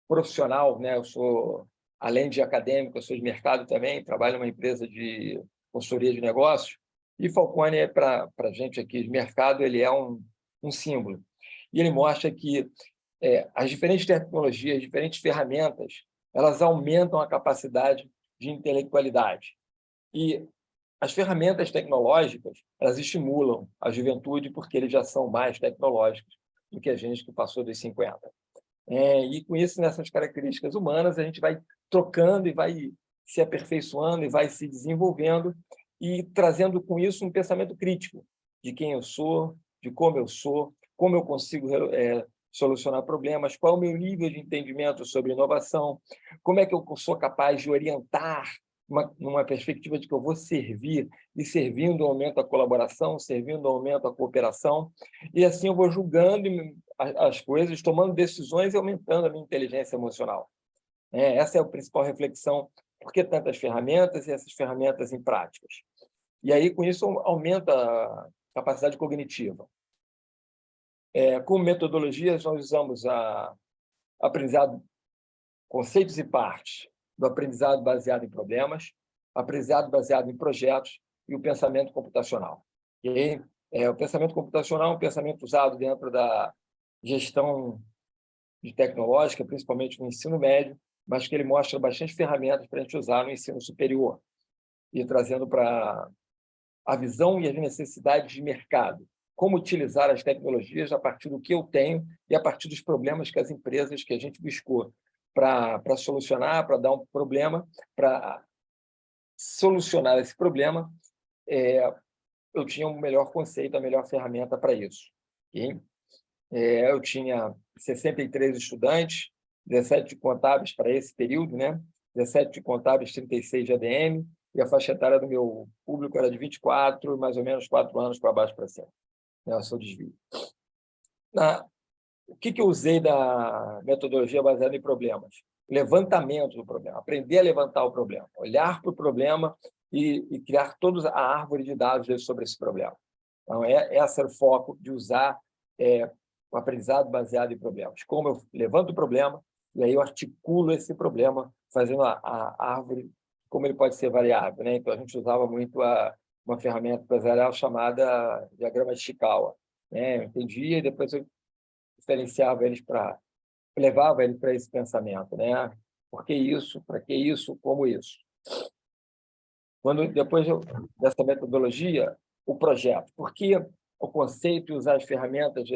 profissional, né? Eu sou, além de acadêmico, eu sou de mercado também, trabalho numa empresa de consultoria de negócios, e Falcone, para a gente aqui de mercado, ele é um símbolo. E ele mostra que as diferentes tecnologias, diferentes ferramentas, elas aumentam a capacidade de intelectualidade. E as ferramentas tecnológicas, elas estimulam a juventude porque eles já são mais tecnológicos do que a gente que passou dos 50. E com isso, nessas características humanas, a gente vai trocando e vai se aperfeiçoando e vai se desenvolvendo e trazendo com isso um pensamento crítico de quem eu sou, de como eu consigo solucionar problemas, qual é o meu nível de entendimento sobre inovação, como é que eu sou capaz de orientar numa perspectiva de que eu vou servir, e servindo aumento a colaboração, servindo aumento a cooperação, e assim eu vou julgando as coisas, tomando decisões e aumentando a minha inteligência emocional. Essa é a principal reflexão. Por que tantas ferramentas e essas ferramentas em práticas? E aí, com isso, aumenta a capacidade cognitiva. Como metodologias, nós usamos aprendizado, conceitos e partes do aprendizado baseado em problemas, aprendizado baseado em projetos e o pensamento computacional. E aí, o pensamento computacional é um pensamento usado dentro da gestão de tecnológica, principalmente no ensino médio, mas que ele mostra bastante ferramentas para a gente usar no ensino superior, e trazendo para a visão e as necessidades de mercado, como utilizar as tecnologias a partir do que eu tenho e a partir dos problemas que as empresas que a gente buscou para solucionar, para dar um problema, para solucionar esse problema, eu tinha um melhor conceito, a melhor ferramenta para isso. Okay? Eu tinha 63 estudantes, 17 de contábeis para esse período, né? 17 de contábeis, 36 de ADM, e a faixa etária do meu público era de 24, mais ou menos 4 anos para baixo para cima. O seu desvio. O que eu usei da metodologia baseada em problemas? Levantamento do problema, aprender a levantar o problema, olhar para o problema e criar toda a árvore de dados sobre esse problema. Então, esse era o foco de usar o aprendizado baseado em problemas. Como eu levanto o problema e aí eu articulo esse problema, fazendo a árvore, como ele pode ser variável, né? Então, a gente usava muito uma ferramenta empresarial chamada diagrama de Chikawa, né? Eu entendia e depois eu diferenciava eles levava ele para esse pensamento, né? Por que isso? Para que isso? Como isso? Depois dessa metodologia, o projeto. Por que o conceito e usar as ferramentas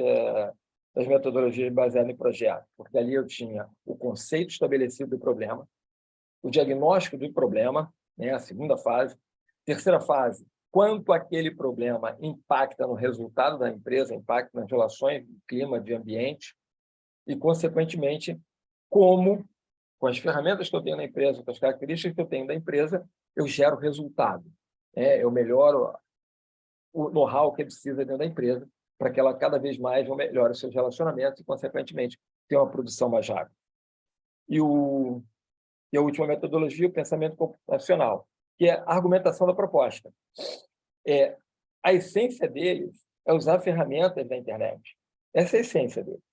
das metodologias baseadas em projeto? Porque ali eu tinha o conceito estabelecido do problema, o diagnóstico do problema, né, a segunda fase. Terceira fase, quanto aquele problema impacta no resultado da empresa, impacta nas relações, no clima de ambiente, e, consequentemente, como, com as ferramentas que eu tenho na empresa, com as características que eu tenho da empresa, eu gero resultado. Eu melhoro o know-how que ele precisa dentro da empresa para que ela cada vez mais melhore os seus relacionamentos e, consequentemente, tenha uma produção mais rápida. E a última metodologia, o pensamento computacional, que é a argumentação da proposta. A essência deles é usar ferramentas da internet. Essa é a essência deles.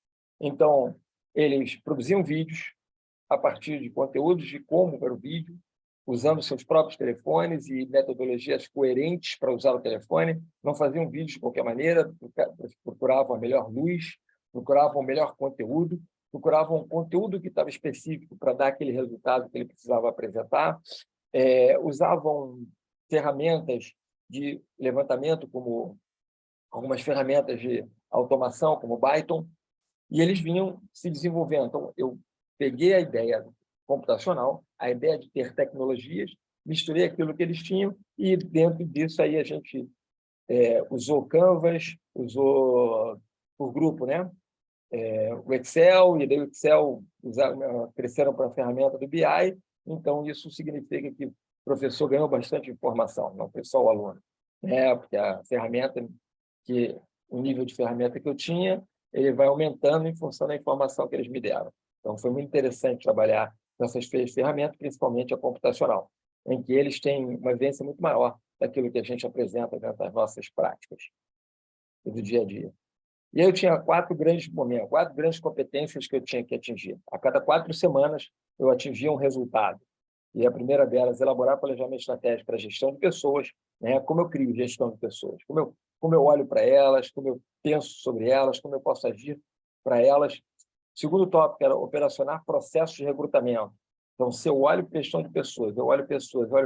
Então, eles produziam vídeos a partir de conteúdos de como para o vídeo, usando seus próprios telefones e metodologias coerentes para usar o telefone, não faziam vídeos de qualquer maneira, procuravam a melhor luz, procuravam o melhor conteúdo, procuravam um conteúdo que estava específico para dar aquele resultado que ele precisava apresentar, usavam ferramentas de levantamento, como algumas ferramentas de automação, como Python, e eles vinham se desenvolvendo. Então, eu peguei a ideia computacional, a ideia de ter tecnologias, misturei aquilo que eles tinham e, dentro disso, aí a gente usou Canvas, usou por grupo, né? O Excel, e daí o Excel cresceram para a ferramenta do BI, então isso significa que o professor ganhou bastante informação, não foi só o aluno, porque a ferramenta, o nível de ferramenta que eu tinha, ele vai aumentando em função da informação que eles me deram. Então, foi muito interessante trabalhar com essas ferramentas, principalmente a computacional, em que eles têm uma vivência muito maior daquilo que a gente apresenta dentro das nossas práticas do dia a dia. E aí eu tinha 4 grandes momentos, 4 grandes competências que eu tinha que atingir. A cada 4 semanas, eu atingia um resultado. E a primeira delas, elaborar planejamento estratégico para a gestão de pessoas, né? Como eu crio gestão de pessoas, como eu olho para elas, como eu penso sobre elas, como eu posso agir para elas. Segundo tópico era operacionar processos de recrutamento. Então, se eu olho gestão de pessoas, eu olho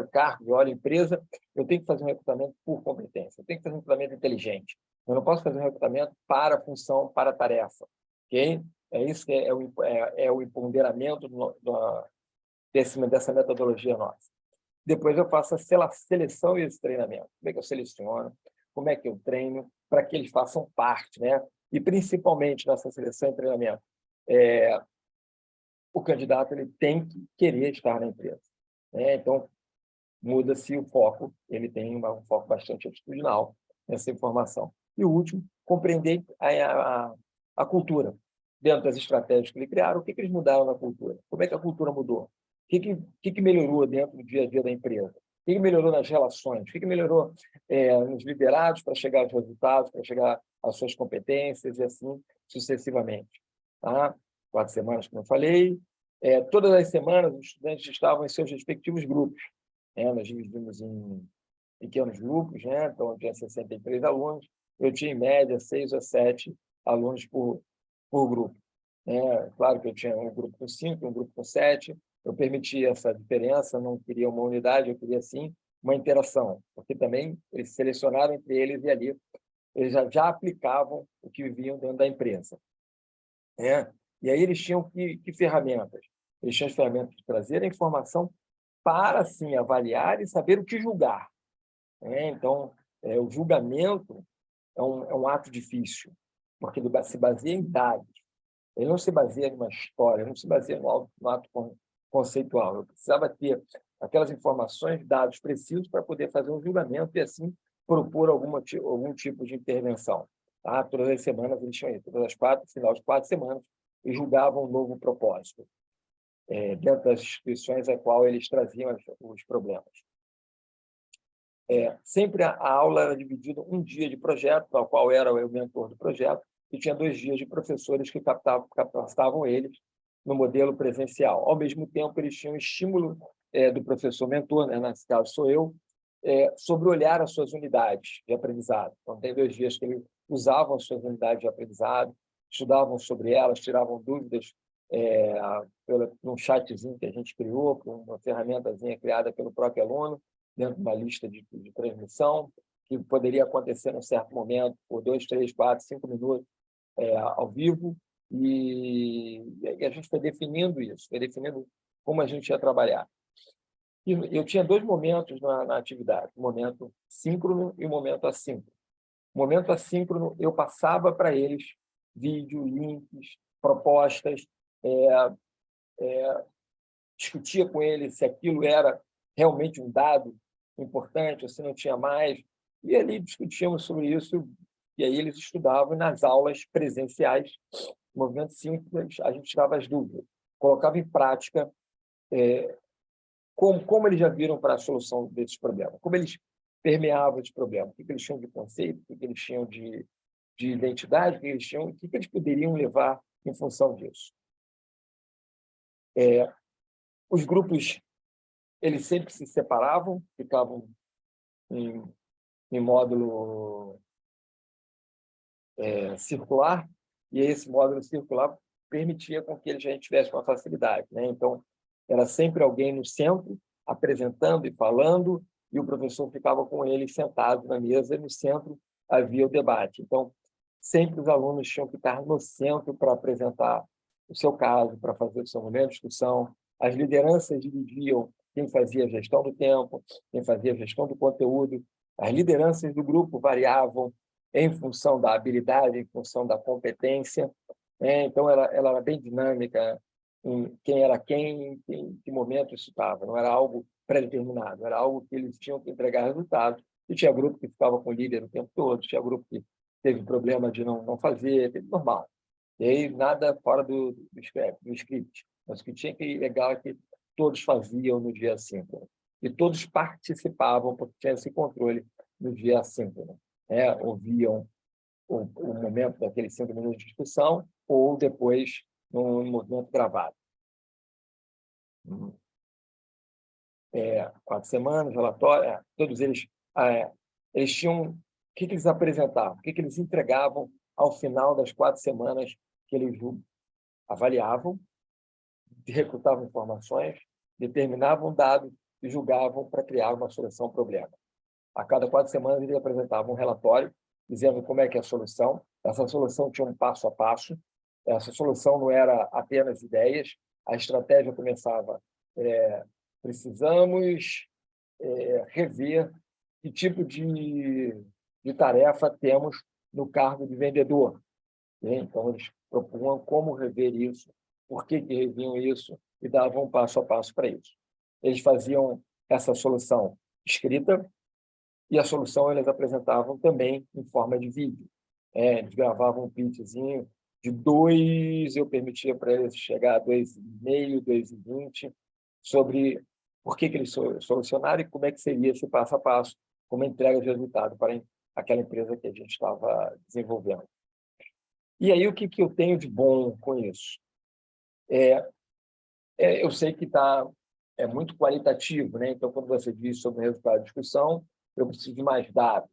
cargos, eu olho empresa, eu tenho que fazer um recrutamento por competência, eu tenho que fazer um recrutamento inteligente. Eu não posso fazer um recrutamento para a função, para a tarefa. Okay? É isso que é o empoderamento dessa metodologia nossa. Depois eu faço a seleção e esse treinamento. Como é que eu seleciono? Como é que eu treino? Para que eles façam parte, né? E, principalmente, nessa seleção e treinamento, o candidato ele tem que querer estar na empresa, né? Então, muda-se o foco, ele tem um foco bastante atitudinal nessa informação. E o último, compreender a cultura. Dentro das estratégias que eles criaram, o que eles mudaram na cultura? Como é que a cultura mudou? O que melhorou dentro do dia a dia da empresa? O que melhorou nas relações? O que melhorou nos liderados para chegar aos resultados, para chegar às suas competências e assim sucessivamente. Tá? 4 semanas, como eu falei. Todas as semanas, os estudantes estavam em seus respectivos grupos. Nós dividimos em pequenos grupos, né? Então, eu tinha 63 alunos, eu tinha, em média, 6 a 7 alunos por grupo. Claro que eu tinha um grupo com 5, um grupo com 7, eu permitia essa diferença, não queria uma unidade, eu queria, sim, uma interação, porque também eles selecionaram entre eles e ali eles já aplicavam o que viviam dentro da empresa. E aí eles tinham que ferramentas? Eles tinham as ferramentas de trazer a informação para, sim, avaliar e saber o que julgar. Então, o julgamento é um ato difícil, porque ele se baseia em dados. Ele não se baseia em uma história, não se baseia no ato conceitual. Eu precisava ter aquelas informações, dados precisos para poder fazer um julgamento e, assim, propor algum tipo de intervenção. Tá? Todas as semanas eles tinham isso, todas as 4, no final de 4 semanas, e julgavam um novo propósito, dentro das instituições a qual eles traziam os problemas. Sempre a aula era dividida um dia de projeto, ao qual era o mentor do projeto, e tinha 2 dias de professores que capacitavam eles no modelo presencial. Ao mesmo tempo, eles tinham estímulo do professor mentor, né, nesse caso sou eu, sobre olhar as suas unidades de aprendizado. Então, tem 2 dias que eles usavam as suas unidades de aprendizado, estudavam sobre elas, tiravam dúvidas por um chatzinho que a gente criou, por uma ferramentazinha criada pelo próprio aluno, dentro de uma lista de transmissão, que poderia acontecer num certo momento, por 2, 3, 4, 5 minutos, ao vivo, e a gente foi definindo isso, foi definindo como a gente ia trabalhar. E eu tinha 2 momentos na atividade, o momento síncrono e o momento assíncrono. O momento assíncrono, eu passava para eles vídeo, links, propostas, discutia com eles se aquilo era realmente um dado importante ou se não tinha mais, e ali discutíamos sobre isso, e aí eles estudavam nas aulas presenciais, no movimento simples, a gente tirava as dúvidas, colocava em prática como eles já viram para a solução desses problemas, como eles permeavam esse problema, o que eles tinham de conceito, o que eles tinham de identidade, o que eles tinham, o que eles poderiam levar em função disso. Os grupos, eles sempre se separavam, ficavam em módulo circular, e esse módulo circular permitia com que eles já tivessem uma facilidade, né? Então, era sempre alguém no centro, apresentando e falando, e o professor ficava com eles sentado na mesa, e no centro havia o debate. Então, sempre os alunos tinham que estar no centro para apresentar o seu caso, para fazer o seu momento de discussão. As lideranças dividiam quem fazia a gestão do tempo, quem fazia a gestão do conteúdo. As lideranças do grupo variavam em função da habilidade, em função da competência. Então, ela era bem dinâmica em quem era quem, em que momento isso estava. Não era algo pré-determinado, era algo que eles tinham que entregar resultados. E tinha grupo que ficava com o líder o tempo todo, tinha grupo que teve problema de não fazer, normal. E aí, nada fora do script. Mas o que tinha que legal é que todos faziam no dia assíncrono. E todos participavam, porque tinha esse controle no dia assíncrono. Ouviam o momento daqueles 5 minutos de discussão ou depois no movimento gravado. 4 semanas, relatório, todos eles tinham... O que eles apresentavam? O que eles entregavam ao final das 4 semanas que eles avaliavam, recrutavam informações, determinavam dados e julgavam para criar uma solução ao problema. A cada 4 semanas, eles apresentavam um relatório dizendo como é que é a solução. Essa solução tinha um passo a passo. Essa solução não era apenas ideias. A estratégia começava: precisamos rever que tipo de tarefa temos no cargo de vendedor. Então, eles propunham como rever isso, por que reviam isso, e davam um passo a passo para isso. Eles faziam essa solução escrita, e a solução eles apresentavam também em forma de vídeo. Eles gravavam um pitchzinho de 2, eu permitia para eles chegar a 2,5, 2,20, sobre por que eles solucionaram e como é que seria esse passo a passo, como entrega de resultado para aquela empresa que a gente estava desenvolvendo. E aí, o que eu tenho de bom com isso? Eu sei que é muito qualitativo, né? Então, quando você diz sobre o resultado da discussão, eu preciso de mais dados.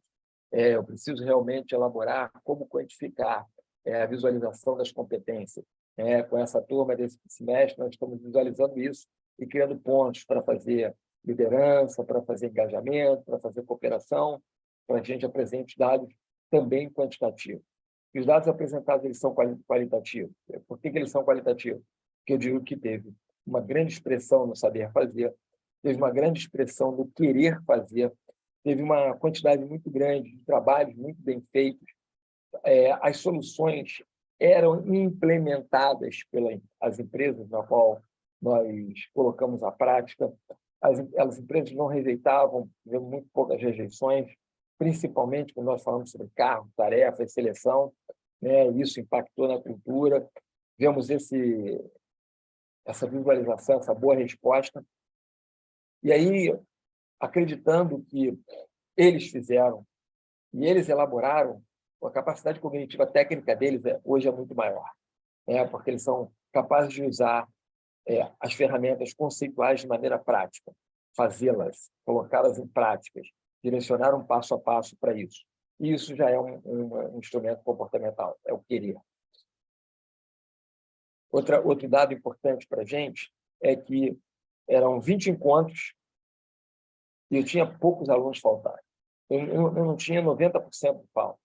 Eu preciso realmente elaborar como quantificar a visualização das competências. Com essa turma desse semestre, nós estamos visualizando isso e criando pontos para fazer liderança, para fazer engajamento, para fazer cooperação, para que a gente apresente dados também quantitativos. E os dados apresentados, eles são qualitativos. Por que eles são qualitativos? Porque eu digo que teve uma grande expressão no saber fazer, teve uma grande expressão no querer fazer, teve uma quantidade muito grande de trabalhos muito bem feitos. As soluções eram implementadas pelas empresas na qual nós colocamos à prática. As empresas não rejeitavam, tivemos muito poucas rejeições, principalmente quando nós falamos sobre cargo, tarefa e seleção. Isso impactou na cultura. Vemos essa visualização, essa boa resposta. E aí, acreditando que eles fizeram e eles elaboraram, a capacidade cognitiva técnica deles hoje é muito maior, porque eles são capazes de usar as ferramentas conceituais de maneira prática, fazê-las, colocá-las em práticas, direcionar um passo a passo para isso. E isso já é um instrumento comportamental, é o querer. Outro dado importante para a gente é que eram 20 encontros e eu tinha poucos alunos faltarem. Eu não tinha 90% de falta.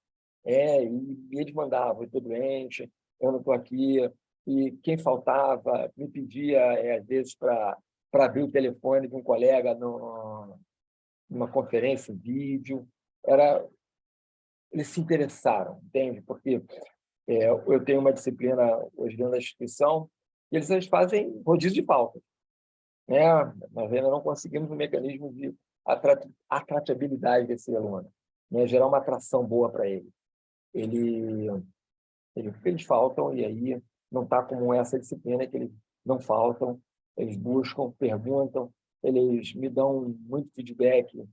E eles mandavam: eu estou doente, eu não estou aqui. E quem faltava me pedia, às vezes, para para abrir o telefone de um colega numa conferência em vídeo. Eles se interessaram, entende? Porque eu tenho uma disciplina hoje dentro da instituição e eles fazem rodízio de pauta, né? Nós ainda não conseguimos um mecanismo de atratividade desse aluno, né? Gerar uma atração boa para ele. Eles faltam, e aí não está como essa disciplina que eles não faltam, eles buscam, perguntam, eles me dão muito feedback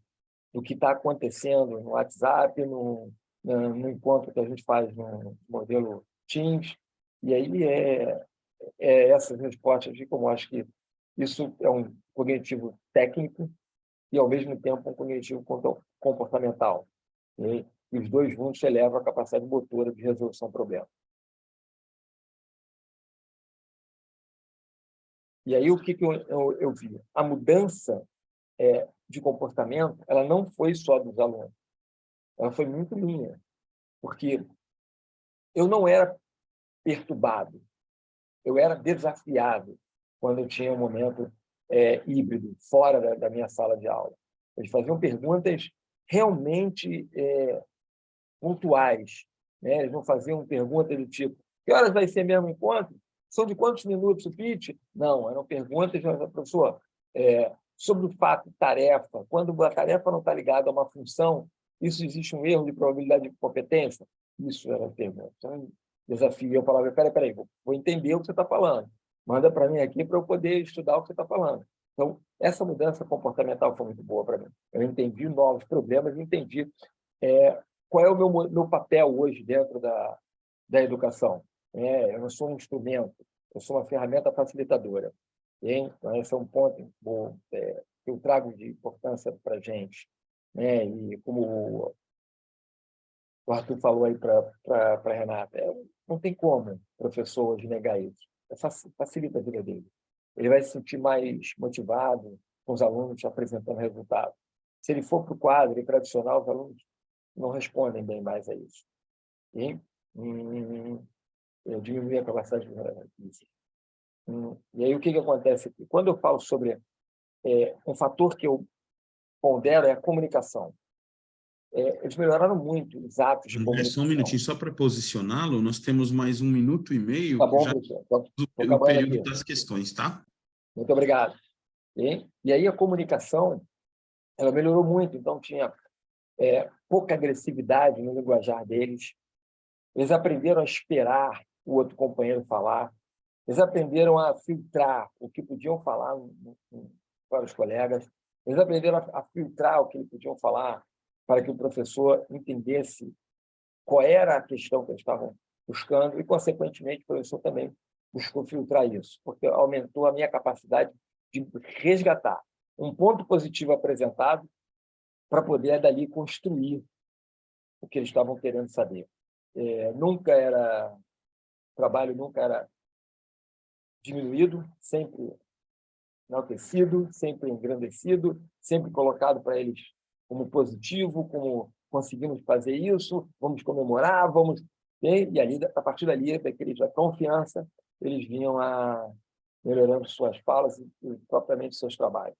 do que está acontecendo no WhatsApp, no encontro que a gente faz no modelo Teams, e aí essas respostas de como acho que isso é um cognitivo técnico e, ao mesmo tempo, um cognitivo comportamental. E os dois juntos elevam a capacidade motora de resolução do problema. E aí, o que eu vi? A mudança de comportamento, ela não foi só dos alunos, ela foi muito minha, porque eu não era perturbado, eu era desafiado quando eu tinha um momento híbrido, fora da minha sala de aula. Eles faziam perguntas realmente pontuais, né? Eles não faziam perguntas do tipo: que horas vai ser mesmo o encontro? São de quantos minutos o pitch? Não, eram perguntas, professor, sobre o fato tarefa. Quando a tarefa não está ligada a uma função, isso existe um erro de probabilidade de competência? Isso era a pergunta. Então, desafio. Eu falava: peraí, vou entender o que você está falando. Manda para mim aqui para eu poder estudar o que você está falando. Então, essa mudança comportamental foi muito boa para mim. Eu entendi novos problemas, entendi qual é o meu papel hoje dentro da educação. Eu não sou um instrumento, eu sou uma ferramenta facilitadora. Então, esse é um ponto bom, que eu trago de importância para a gente. E como o Arthur falou aí para a Renata, não tem como o professor hoje negar isso. Facilita a vida dele. Ele vai se sentir mais motivado com os alunos apresentando resultados. Se ele for para o quadro tradicional, os alunos não respondem bem mais a isso. Eu diminui a capacidade disso. E aí, o que acontece aqui? Quando eu falo sobre um fator que eu pondero é a comunicação. Eles melhoraram muito os atos de comunicação. Só um minutinho, só para posicioná-lo, nós temos mais 1 minuto e meio. Tá bom, já professor. o período das questões, tá? Muito obrigado. E aí a comunicação, ela melhorou muito, então tinha pouca agressividade no linguajar deles. Eles aprenderam a esperar o outro companheiro falar. Eles aprenderam a filtrar o que podiam falar para os colegas. Eles aprenderam a filtrar o que eles podiam falar para que o professor entendesse qual era a questão que eles estavam buscando e, consequentemente, o professor também buscou filtrar isso, porque aumentou a minha capacidade de resgatar um ponto positivo apresentado para poder, dali, construir o que eles estavam querendo saber. O trabalho nunca era diminuído, sempre enaltecido, sempre engrandecido, sempre colocado para eles como positivo, como conseguimos fazer isso, vamos comemorar, vamos... E ali, a partir dali, da confiança, eles vinham melhorando suas falas e propriamente seus trabalhos.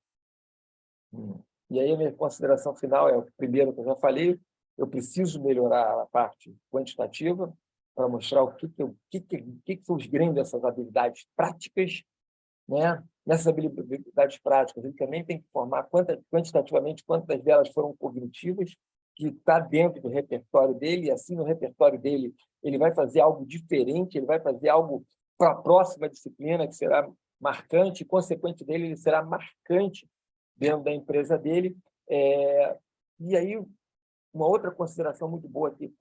E aí a minha consideração final é o primeiro que eu já falei: eu preciso melhorar a parte quantitativa para mostrar o que são os grandes dessas habilidades práticas, né? Nessas habilidades práticas, ele também tem que formar quantitativamente quantas delas foram cognitivas, que está dentro do repertório dele, e assim no repertório dele ele vai fazer algo diferente, ele vai fazer algo para a próxima disciplina que será marcante, e consequente dele ele será marcante dentro da empresa dele. E aí, uma outra consideração muito boa aqui,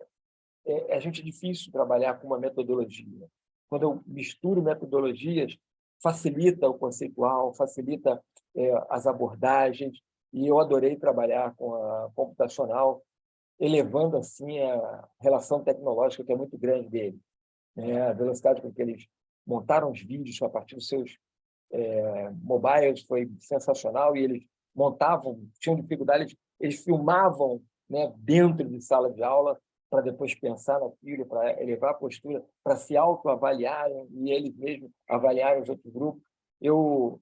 a gente é difícil trabalhar com uma metodologia. Quando eu misturo metodologias, facilita o conceitual, facilita as abordagens, e eu adorei trabalhar com a computacional, elevando assim a relação tecnológica, que é muito grande dele. A velocidade com que eles montaram os vídeos a partir dos seus mobiles foi sensacional, e eles tinham dificuldade, eles filmavam, né, dentro de sala de aula, para depois pensar naquilo, para elevar a postura, para se autoavaliarem e eles mesmos avaliarem os outros grupos. Eu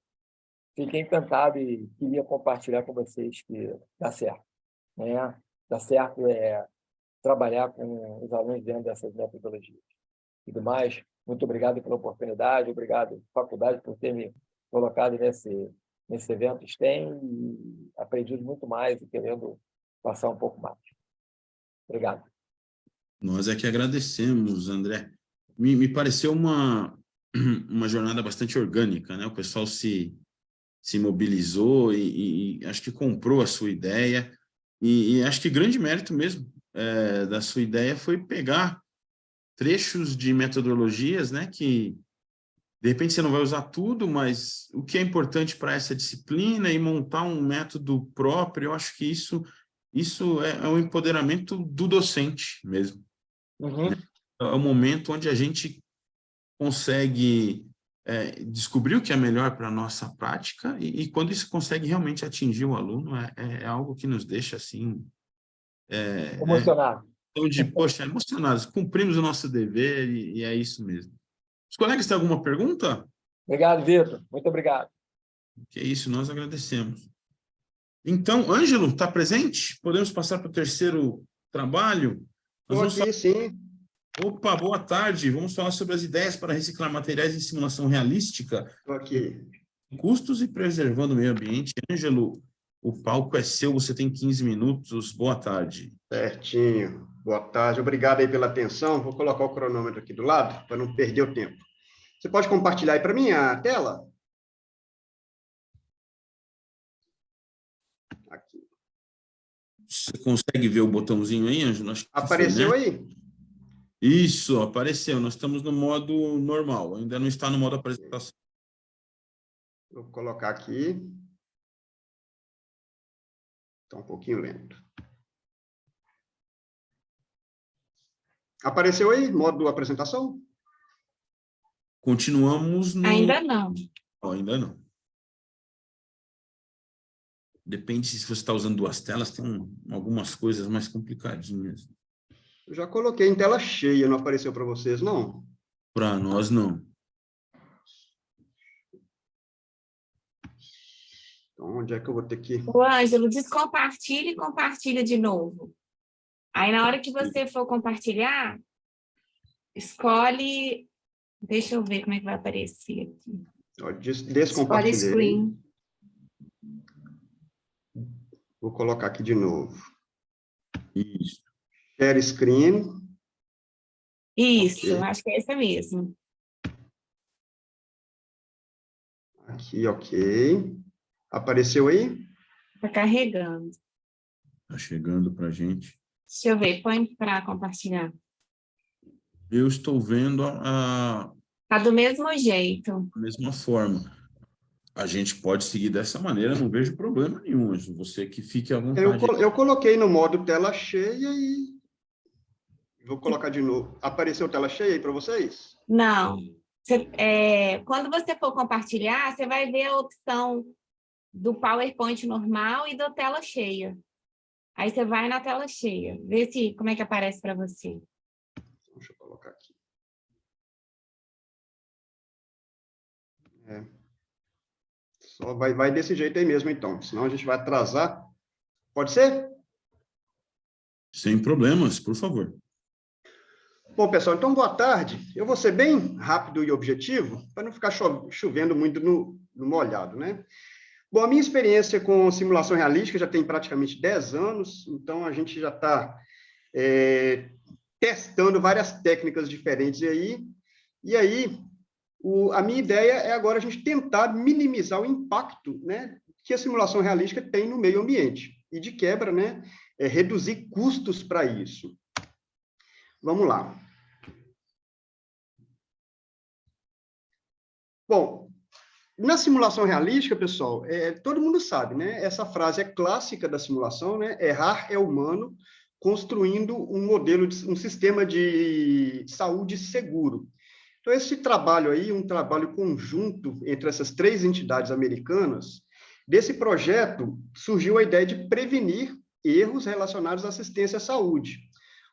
fiquei encantado e queria compartilhar com vocês que dá certo, né? Dá certo trabalhar com os alunos dentro dessas metodologias. E do mais, muito obrigado pela oportunidade, obrigado, faculdade, por ter me colocado nesse evento STEM e aprendido muito mais e querendo passar um pouco mais. Obrigado. Nós é que agradecemos, André. Me pareceu uma jornada bastante orgânica, né? O pessoal se mobilizou e acho que comprou a sua ideia e acho que grande mérito mesmo da sua ideia foi pegar trechos de metodologias, né, que de repente você não vai usar tudo, mas o que é importante para essa disciplina e montar um método próprio, eu acho que isso é um empoderamento do docente mesmo. Uhum. É o momento onde a gente consegue descobrir o que é melhor para a nossa prática e quando isso consegue realmente atingir o aluno, é algo que nos deixa assim... Emocionado. Poxa, emocionados, cumprimos o nosso dever e é isso mesmo. Os colegas têm alguma pergunta? Obrigado, Vitor. Muito obrigado. Que é isso, nós agradecemos. Então, Ângelo, está presente? Podemos passar para o terceiro trabalho? Estou aqui, sim. Opa, boa tarde. Vamos falar sobre as ideias para reciclar materiais em simulação realística. Estou aqui. Custos e preservando o meio ambiente. Ângelo, o palco é seu, você tem 15 minutos. Boa tarde. Certinho. Boa tarde. Obrigado aí pela atenção. Vou colocar o cronômetro aqui do lado para não perder o tempo. Você pode compartilhar aí para mim a tela? Aqui. Você consegue ver o botãozinho aí, Ângelo? Acho que Apareceu foi, né? aí? Isso, apareceu. Nós estamos no modo normal, ainda não está no modo apresentação. Vou colocar aqui. Está um pouquinho lento. Apareceu aí, modo apresentação? Continuamos no... Ainda não. Ainda não. Depende se você está usando duas telas, tem algumas coisas mais complicadinhas. Eu já coloquei em tela cheia, não apareceu para vocês, não? Para nós, não. Então, onde é que eu vou ter que... O Ângelo, descompartilha e compartilha de novo. Aí, na hora que você for compartilhar, escolhe... Deixa eu ver como é que vai aparecer aqui. Escolhe Descompartilhei. screen. Vou colocar aqui de novo. Isso. Share screen. Isso, Ok. acho que é essa mesmo. Aqui, ok. Apareceu aí? Está carregando. Está chegando para a gente. Deixa eu ver, põe para compartilhar. Eu estou vendo a Tá do mesmo jeito. mesma forma. A gente pode seguir dessa maneira, não vejo problema nenhum. Você que fique à vontade. Eu coloquei no modo tela cheia e... Vou colocar de novo. Apareceu tela cheia aí para vocês? Não. Quando você for compartilhar, você vai ver a opção do PowerPoint normal e da tela cheia. Aí você vai na tela cheia. Vê como é que aparece para você. Deixa eu colocar aqui. Só vai desse jeito aí mesmo, então. Senão a gente vai atrasar. Pode ser? Sem problemas, por favor. Bom, pessoal, então boa tarde. Eu vou ser bem rápido e objetivo, para não ficar chovendo muito no molhado, né? Bom, a minha experiência com simulação realística já tem praticamente 10 anos, então a gente já está testando várias técnicas diferentes aí, e aí a minha ideia é agora a gente tentar minimizar o impacto, né, que a simulação realística tem no meio ambiente, e de quebra, né, reduzir custos para isso. Vamos lá. Bom, na simulação realística, pessoal, todo mundo sabe, né? Essa frase é clássica da simulação, né? Errar é humano, construindo um sistema de saúde seguro. Então, esse trabalho aí, um trabalho conjunto entre essas três entidades americanas, desse projeto surgiu a ideia de prevenir erros relacionados à assistência à saúde,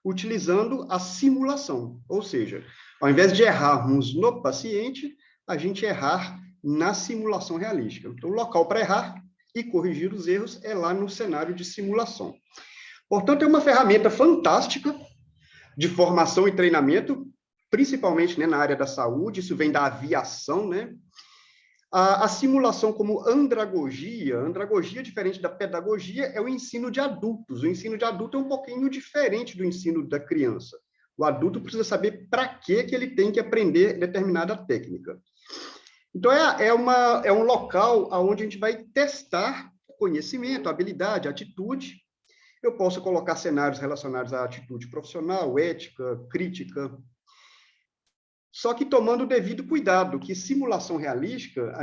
utilizando a simulação, ou seja, ao invés de errarmos no paciente, a gente errar na simulação realística. Então, o local para errar e corrigir os erros é lá no cenário de simulação. Portanto, é uma ferramenta fantástica de formação e treinamento, principalmente, né, na área da saúde, isso vem da aviação, né? A simulação como andragogia, diferente da pedagogia, é o ensino de adultos. O ensino de adulto é um pouquinho diferente do ensino da criança. O adulto precisa saber para que ele tem que aprender determinada técnica. Então, é um local onde a gente vai testar conhecimento, habilidade, atitude. Eu posso colocar cenários relacionados à atitude profissional, ética, crítica. Só que tomando o devido cuidado, que simulação realística,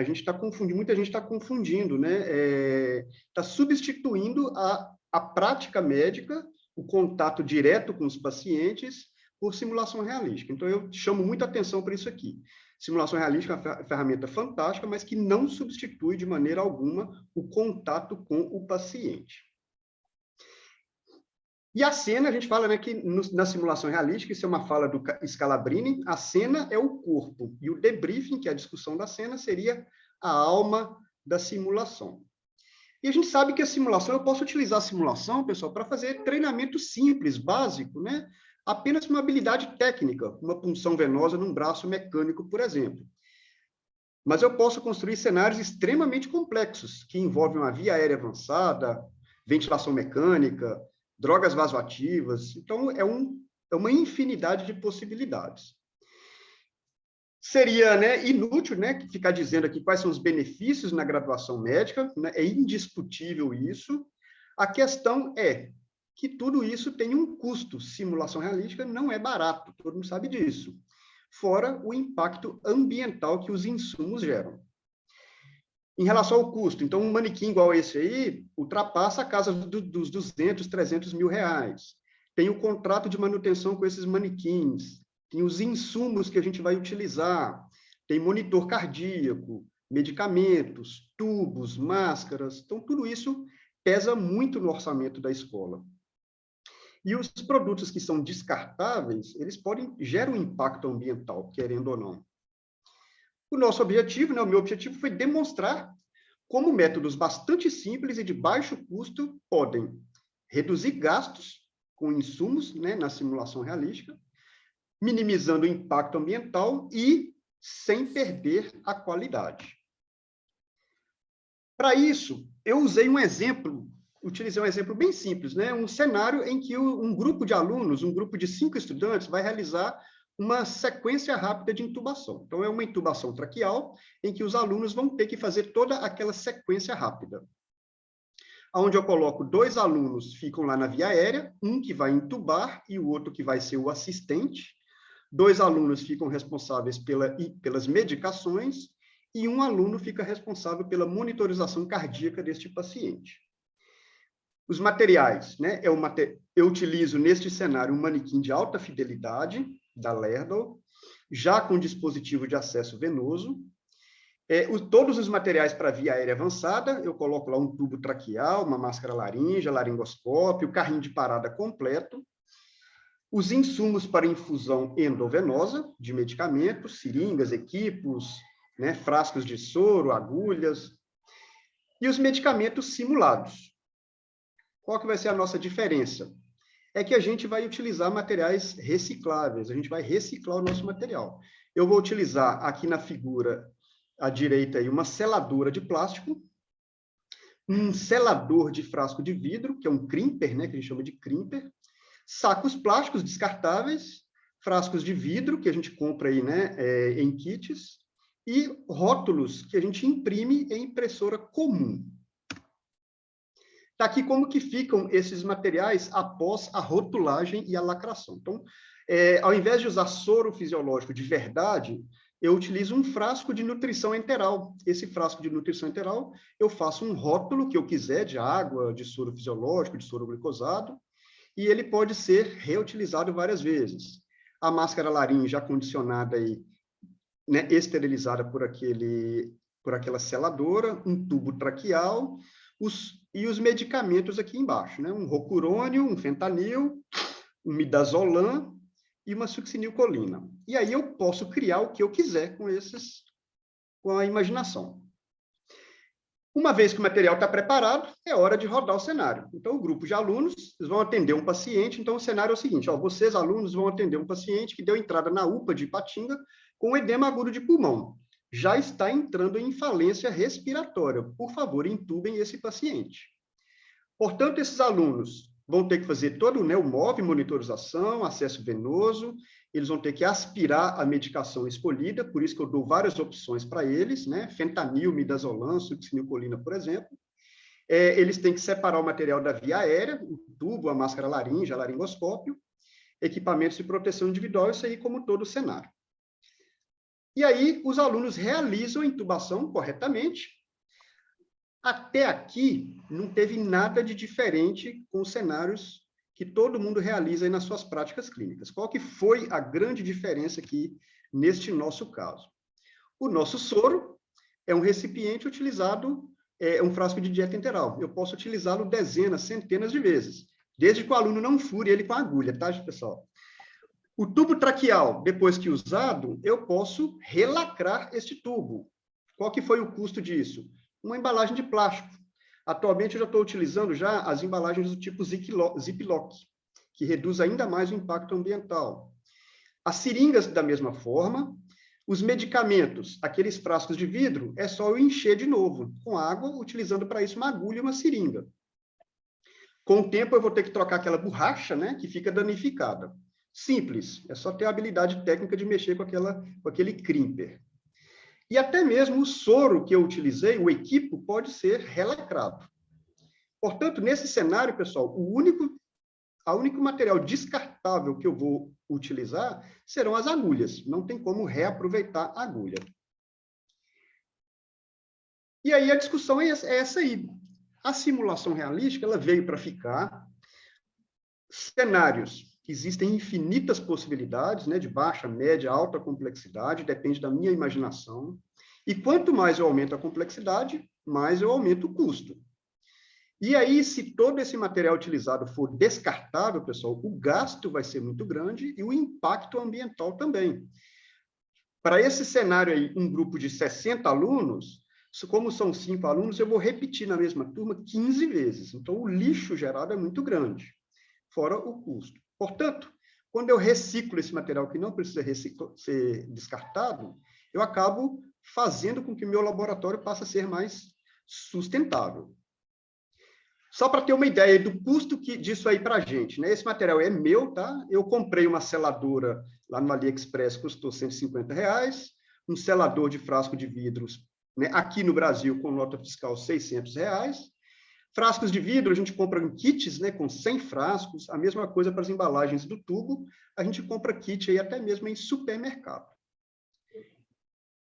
muita gente está confundindo, né? Está substituindo a prática médica, o contato direto com os pacientes, por simulação realística. Então, eu chamo muita atenção para isso aqui. Simulação realística é uma ferramenta fantástica, mas que não substitui de maneira alguma o contato com o paciente. E a cena, a gente fala, né, que na simulação realística, isso é uma fala do Scalabrini, a cena é o corpo, e o debriefing, que é a discussão da cena, seria a alma da simulação. E a gente sabe que a simulação, eu posso utilizar a simulação, pessoal, para fazer treinamento simples, básico, né? Apenas uma habilidade técnica, uma punção venosa num braço mecânico, por exemplo. Mas eu posso construir cenários extremamente complexos, que envolvem uma via aérea avançada, ventilação mecânica, drogas vasoativas. Então, é uma infinidade de possibilidades. Seria, né, inútil, né, ficar dizendo aqui quais são os benefícios na graduação médica, né, é indiscutível isso. A questão é que tudo isso tem um custo. Simulação realística não é barato, todo mundo sabe disso. Fora o impacto ambiental que os insumos geram. Em relação ao custo, então, um manequim igual esse aí ultrapassa a casa dos 200, 300 mil reais. Tem o contrato de manutenção com esses manequins, tem os insumos que a gente vai utilizar, tem monitor cardíaco, medicamentos, tubos, máscaras. Então, tudo isso pesa muito no orçamento da escola. E os produtos que são descartáveis, eles geram um impacto ambiental, querendo ou não. O nosso objetivo, né, o meu objetivo foi demonstrar como métodos bastante simples e de baixo custo podem reduzir gastos com insumos, né, na simulação realística, minimizando o impacto ambiental e sem perder a qualidade. Para isso, eu utilizei um exemplo bem simples, né, um cenário em que um grupo de alunos, um grupo de 5 estudantes, vai realizar uma sequência rápida de intubação. Então, é uma intubação traqueal, em que os alunos vão ter que fazer toda aquela sequência rápida. Onde eu coloco 2 alunos, ficam lá na via aérea, um que vai intubar e o outro que vai ser o assistente. 2 alunos ficam responsáveis pelas medicações e um aluno fica responsável pela monitorização cardíaca deste paciente. Os materiais, né? Eu utilizo neste cenário um manequim de alta fidelidade, da Lerdal, já com dispositivo de acesso venoso. Todos os materiais para via aérea avançada, eu coloco lá um tubo traqueal, uma máscara laríngea, laringoscópio, o carrinho de parada completo. Os insumos para infusão endovenosa de medicamentos, seringas, equipos, né, frascos de soro, agulhas. E os medicamentos simulados. Qual que vai ser a nossa diferença? É que a gente vai utilizar materiais recicláveis, a gente vai reciclar o nosso material. Eu vou utilizar aqui na figura à direita aí, uma seladora de plástico, um selador de frasco de vidro, que é um crimper, né, que a gente chama de crimper, sacos plásticos descartáveis, frascos de vidro, que a gente compra aí, né, em kits, e rótulos que a gente imprime em impressora comum. Está aqui como que ficam esses materiais após a rotulagem e a lacração. Então, ao invés de usar soro fisiológico de verdade, eu utilizo um frasco de nutrição enteral. Esse frasco de nutrição enteral, eu faço um rótulo que eu quiser, de água, de soro fisiológico, de soro glicosado, e ele pode ser reutilizado várias vezes. A máscara laríngea acondicionada aí, né, esterilizada por aquela seladora, um tubo traqueal, e os medicamentos aqui embaixo, né? Um rocurônio, um fentanil, um midazolam e uma succinilcolina. E aí eu posso criar o que eu quiser com esses com a imaginação. Uma vez que o material está preparado, é hora de rodar o cenário. Então, o grupo de alunos eles vão atender um paciente. Então, o cenário é o seguinte, ó, vocês, alunos, vão atender um paciente que deu entrada na UPA de Ipatinga com edema agudo de pulmão. Já está entrando em falência respiratória. Por favor, intubem esse paciente. Portanto, esses alunos vão ter que fazer todo o NEUMOV, monitorização, acesso venoso, eles vão ter que aspirar a medicação escolhida, por isso que eu dou várias opções para eles, né? Fentanil, midazolam, succinilcolina, por exemplo. Eles têm que separar o material da via aérea, o tubo, a máscara laríngea, laringoscópio, equipamentos de proteção individual, isso aí como todo o cenário. E aí, os alunos realizam a intubação corretamente. Até aqui, não teve nada de diferente com os cenários que todo mundo realiza aí nas suas práticas clínicas. Qual que foi a grande diferença aqui neste nosso caso? O nosso soro é um recipiente utilizado, é um frasco de dieta enteral. Eu posso utilizá-lo dezenas, centenas de vezes, desde que o aluno não fure ele com a agulha, tá, pessoal? O tubo traqueal, depois que usado, eu posso relacrar este tubo. Qual que foi o custo disso? Uma embalagem de plástico. Atualmente, eu já estou utilizando já as embalagens do tipo Ziploc, que reduz ainda mais o impacto ambiental. As seringas, da mesma forma. Os medicamentos, aqueles frascos de vidro, é só eu encher de novo, com água, utilizando para isso uma agulha e uma seringa. Com o tempo, eu vou ter que trocar aquela borracha, né, que fica danificada. Simples, é só ter a habilidade técnica de mexer com aquele crimper. E até mesmo o soro que eu utilizei, o equipo, pode ser relacrado. Portanto, nesse cenário, pessoal, o único material descartável que eu vou utilizar serão as agulhas. Não tem como reaproveitar a agulha. E aí a discussão é essa aí. A simulação realística ela veio para ficar. Cenários. Existem infinitas possibilidades, né, de baixa, média, alta complexidade, depende da minha imaginação. E quanto mais eu aumento a complexidade, mais eu aumento o custo. E aí, se todo esse material utilizado for descartável, pessoal, o gasto vai ser muito grande e o impacto ambiental também. Para esse cenário aí, um grupo de 60 alunos, como são 5 alunos, eu vou repetir na mesma turma 15 vezes. Então, o lixo gerado é muito grande, fora o custo. Portanto, quando eu reciclo esse material que não precisa ser descartado, eu acabo fazendo com que o meu laboratório passe a ser mais sustentável. Só para ter uma ideia do custo disso aí para a gente, né? Esse material é meu, tá? Eu comprei uma seladora lá no AliExpress, custou R$150, um selador de frasco de vidros, né? Aqui no Brasil, com nota fiscal, R$600. Frascos de vidro, a gente compra em kits, né, com 100 frascos, a mesma coisa para as embalagens do tubo, a gente compra kit aí até mesmo em supermercado.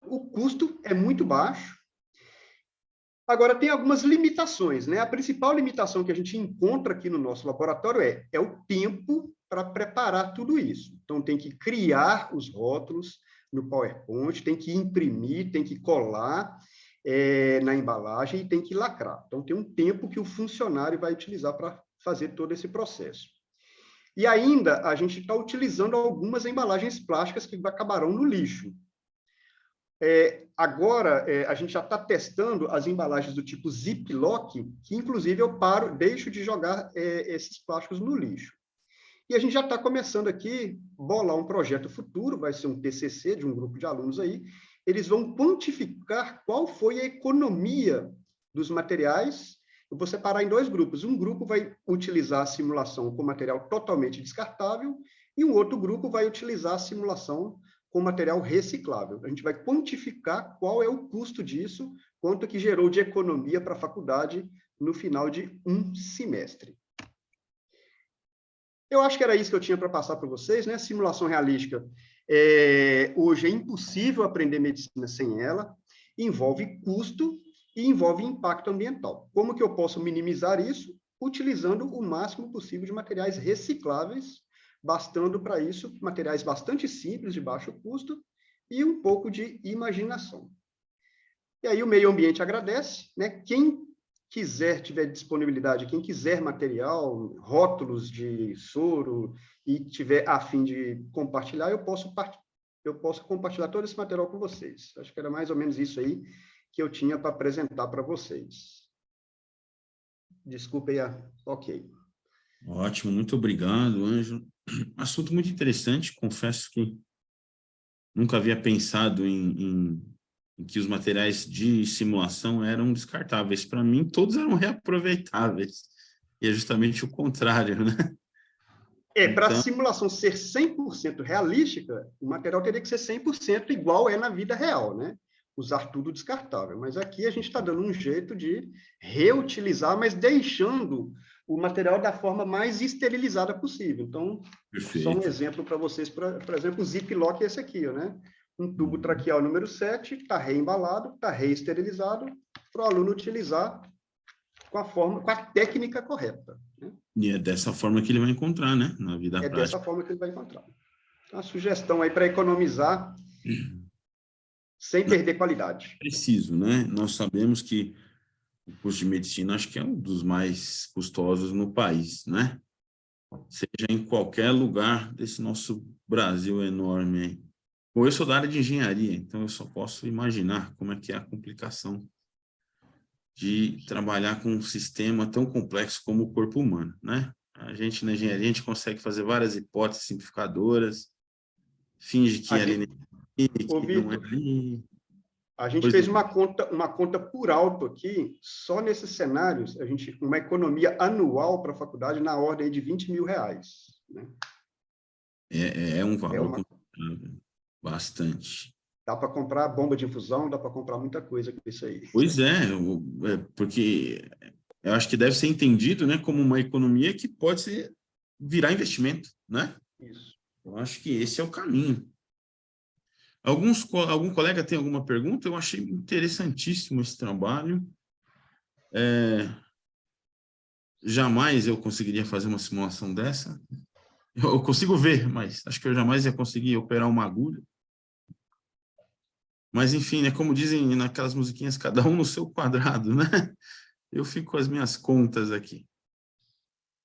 O custo é muito baixo. Agora, tem algumas limitações, né? A principal limitação que a gente encontra aqui no nosso laboratório é o tempo para preparar tudo isso. Então, tem que criar os rótulos no PowerPoint, tem que imprimir, tem que colar na embalagem e tem que lacrar. Então, tem um tempo que o funcionário vai utilizar para fazer todo esse processo. E ainda, a gente está utilizando algumas embalagens plásticas que acabarão no lixo. Agora, a gente já está testando as embalagens do tipo Ziploc, que, inclusive, eu deixo de jogar esses plásticos no lixo. E a gente já está começando aqui a bolar um projeto futuro, vai ser um TCC de um grupo de alunos aí, eles vão quantificar qual foi a economia dos materiais. Eu vou separar em 2 grupos. Um grupo vai utilizar a simulação com material totalmente descartável e um outro grupo vai utilizar a simulação com material reciclável. A gente vai quantificar qual é o custo disso, quanto que gerou de economia para a faculdade no final de um semestre. Eu acho que era isso que eu tinha para passar para vocês, né? Simulação realística. Hoje é impossível aprender medicina sem ela, envolve custo e envolve impacto ambiental. Como que eu posso minimizar isso? Utilizando o máximo possível de materiais recicláveis, bastando para isso materiais bastante simples, de baixo custo, e um pouco de imaginação. E aí o meio ambiente agradece, né? Quem quiser, tiver disponibilidade, quem quiser material, rótulos de soro, e tiver a fim de compartilhar, eu posso eu posso compartilhar todo esse material com vocês. Acho que era mais ou menos isso aí que eu tinha para apresentar para vocês. Desculpe aí, ok. Ótimo, muito obrigado, Ângelo. Assunto muito interessante, confesso que nunca havia pensado em que os materiais de simulação eram descartáveis. Para mim, todos eram reaproveitáveis. E é justamente o contrário, né? Para a Então, simulação ser 100% realística, o material teria que ser 100% igual é na vida real, né? Usar tudo descartável. Mas aqui a gente está dando um jeito de reutilizar, mas deixando o material da forma mais esterilizada possível. Então, só um perfeito. exemplo para vocês, por exemplo, o Ziploc é esse aqui, né? Um tubo traqueal número 7, está reembalado, está reesterilizado, para o aluno utilizar com a técnica correta. Né? E é dessa forma que ele vai encontrar, né? Na vida É prática. dessa forma que ele vai encontrar. Então, a sugestão aí para economizar sem perder qualidade. Preciso, né? Nós sabemos que o curso de medicina acho que é um dos mais custosos no país, né? Seja em qualquer lugar desse nosso Brasil enorme aí. Bom, eu sou da área de engenharia, então eu só posso imaginar como é que é a complicação de trabalhar com um sistema tão complexo como o corpo humano, né? A gente, na engenharia, a gente consegue fazer várias hipóteses simplificadoras, finge que A é ali, gente, ô, que não é Vitor, ali. a gente Pois fez não. uma conta por alto aqui, só nesses cenários, uma economia anual para a faculdade na ordem de R$ 20.000. Né? É um É valor uma, considerável, bastante. dá para comprar bomba de infusão, dá para comprar muita coisa com isso aí. Pois porque eu acho que deve ser entendido, né, como uma economia que pode virar investimento, né? Isso. Eu acho que esse é o caminho. Algum colega tem alguma pergunta? Eu achei interessantíssimo esse trabalho. Jamais eu conseguiria fazer uma simulação dessa. Eu consigo ver, mas acho que eu jamais ia conseguir operar uma agulha. Mas, enfim, né, como dizem naquelas musiquinhas, cada um no seu quadrado, né? Eu fico com as minhas contas aqui.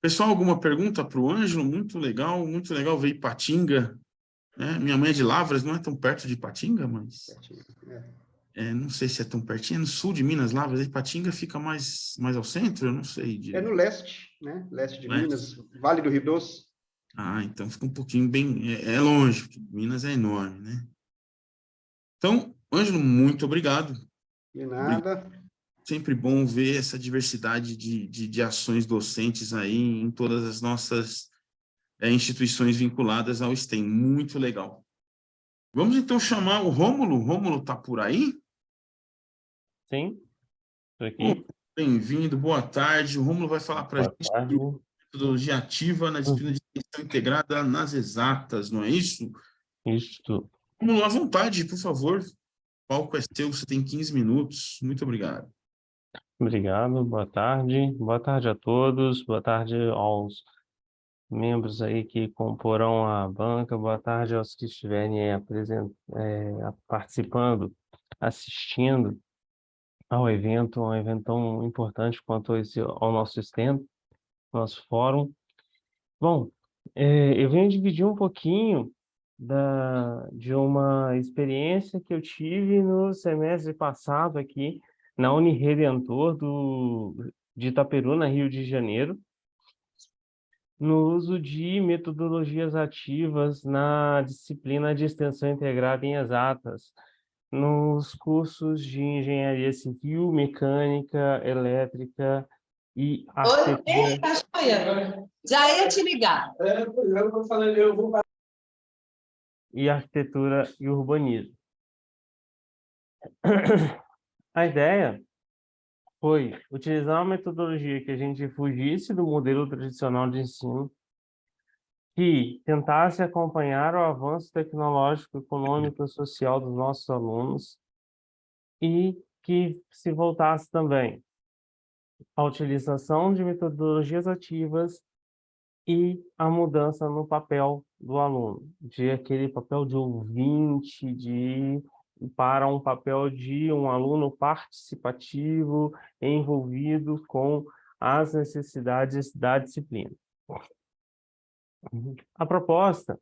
Pessoal, alguma pergunta para o Ângelo? Muito legal ver Ipatinga. Né? Minha mãe é de Lavras, não é tão perto de Ipatinga, mas não sei se é tão pertinho. É no sul de Minas, Lavras. Ipatinga fica mais ao centro, eu não sei É no direito. leste, né? Leste de Leste. Minas, Vale do Rio Doce. Ah, então fica um pouquinho bem... É longe, porque Minas é enorme, né? Então, Ângelo, muito obrigado. De nada. Sempre bom ver essa diversidade de ações docentes aí em todas as nossas instituições vinculadas ao STEM. Muito legal. Vamos então chamar o Rômulo. Rômulo está por aí? Sim, estou aqui. Bem-vindo, boa tarde. O Rômulo vai falar para a Boa gente tarde. sobre metodologia ativa na disciplina de extensão integrada nas exatas, não é isso? Isso. Rômulo, à vontade, por favor. O palco é seu, você tem 15 minutos. Muito obrigado. Obrigado, boa tarde. Boa tarde a todos, boa tarde aos membros aí que comporão a banca, boa tarde aos que estiverem aí participando, assistindo ao evento, um evento tão importante quanto ao nosso stand, nosso fórum. Bom, eu venho dividir um pouquinho de uma experiência que eu tive no semestre passado aqui na Uniredentor de Itaperuna, Rio de Janeiro, no uso de metodologias ativas na disciplina de extensão integrada em exatas, nos cursos de engenharia civil, mecânica, elétrica e arquitetura. Já ia te ligar. E arquitetura e urbanismo. A ideia foi utilizar uma metodologia que a gente fugisse do modelo tradicional de ensino, que tentasse acompanhar o avanço tecnológico, econômico e social dos nossos alunos e que se voltasse também à utilização de metodologias ativas e a mudança no papel do aluno, de aquele papel de ouvinte, para um papel de um aluno participativo, envolvido com as necessidades da disciplina. A proposta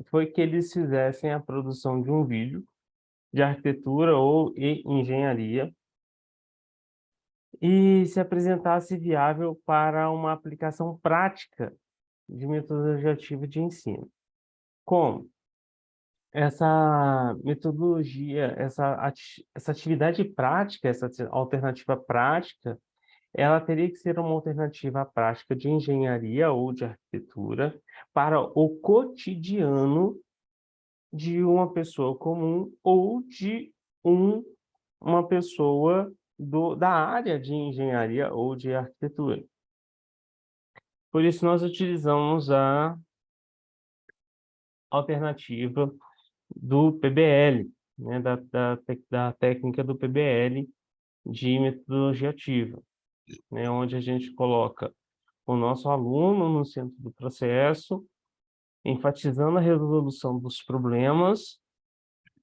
foi que eles fizessem a produção de um vídeo de arquitetura ou engenharia e se apresentasse viável para uma aplicação prática de metodologia ativa de ensino. Como? Essa metodologia, essa atividade prática, essa alternativa prática, ela teria que ser uma alternativa prática de engenharia ou de arquitetura para o cotidiano de uma pessoa comum ou de uma pessoa da área de engenharia ou de arquitetura. Por isso, nós utilizamos a alternativa do PBL, né, da técnica do PBL de metodologia ativa, né, onde a gente coloca o nosso aluno no centro do processo, enfatizando a resolução dos problemas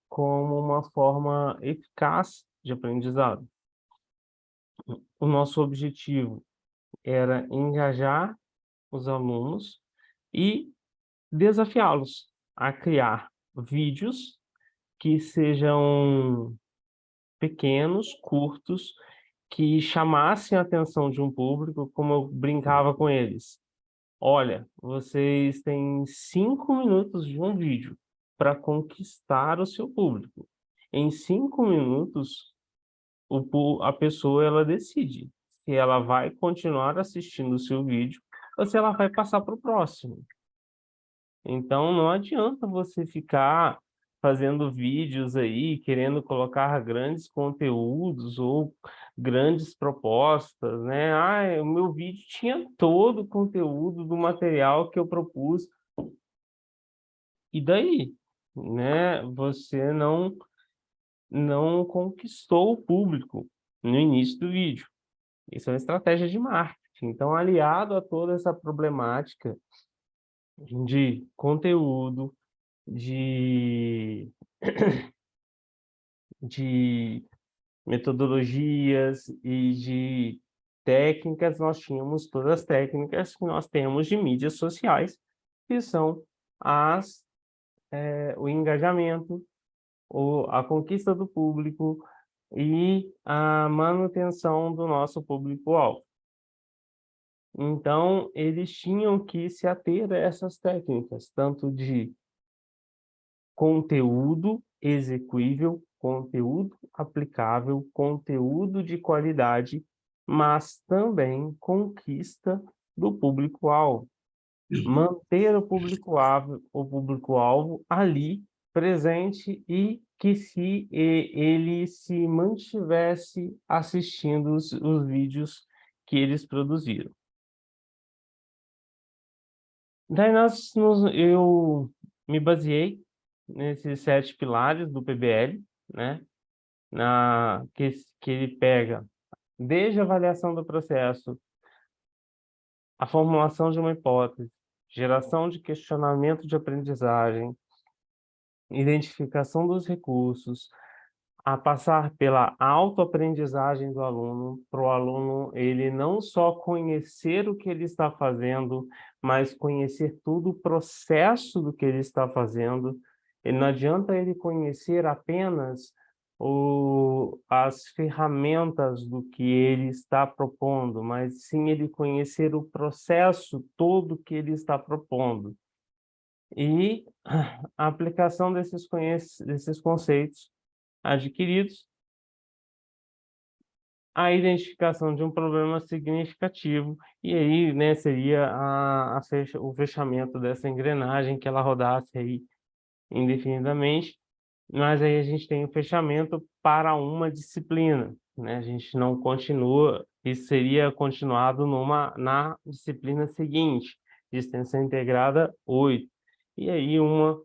como uma forma eficaz de aprendizado. O nosso objetivo era engajar os alunos e desafiá-los a criar vídeos que sejam pequenos, curtos, que chamassem a atenção de um público, como eu brincava com eles. Olha, vocês têm 5 minutos de um vídeo para conquistar o seu público. Em 5 minutos, a pessoa ela decide se ela vai continuar assistindo o seu vídeo ou se ela vai passar para o próximo. Então, não adianta você ficar fazendo vídeos aí, querendo colocar grandes conteúdos ou grandes propostas, né? Ah, o meu vídeo tinha todo o conteúdo do material que eu propus. E daí? Né? Você não conquistou o público no início do vídeo. Isso é uma estratégia de marketing. Então, aliado a toda essa problemática de conteúdo, de metodologias e de técnicas, nós tínhamos todas as técnicas que nós temos de mídias sociais, que são o engajamento, a conquista do público e a manutenção do nosso público-alvo. Então, eles tinham que se ater a essas técnicas, tanto de conteúdo execuível, conteúdo aplicável, conteúdo de qualidade, mas também conquista do público-alvo. Manter o público-alvo ali presente e que ele se mantivesse assistindo os vídeos que eles produziram. Daí eu me baseei nesses 7 pilares do PBL, né? Que ele pega desde a avaliação do processo, a formulação de uma hipótese, geração de questionamento de aprendizagem, identificação dos recursos, a passar pela autoaprendizagem do aluno, para o aluno ele não só conhecer o que ele está fazendo, mas conhecer todo o processo do que ele está fazendo. Não adianta ele conhecer apenas as ferramentas do que ele está propondo, mas sim ele conhecer o processo todo que ele está propondo. E a aplicação desses conceitos adquiridos, a identificação de um problema significativo, e aí, né, seria o fechamento dessa engrenagem, que ela rodasse aí indefinidamente, mas aí a gente tem o fechamento para uma disciplina, né? A gente não continua, isso seria continuado na disciplina seguinte, de extensão integrada 8, e aí uma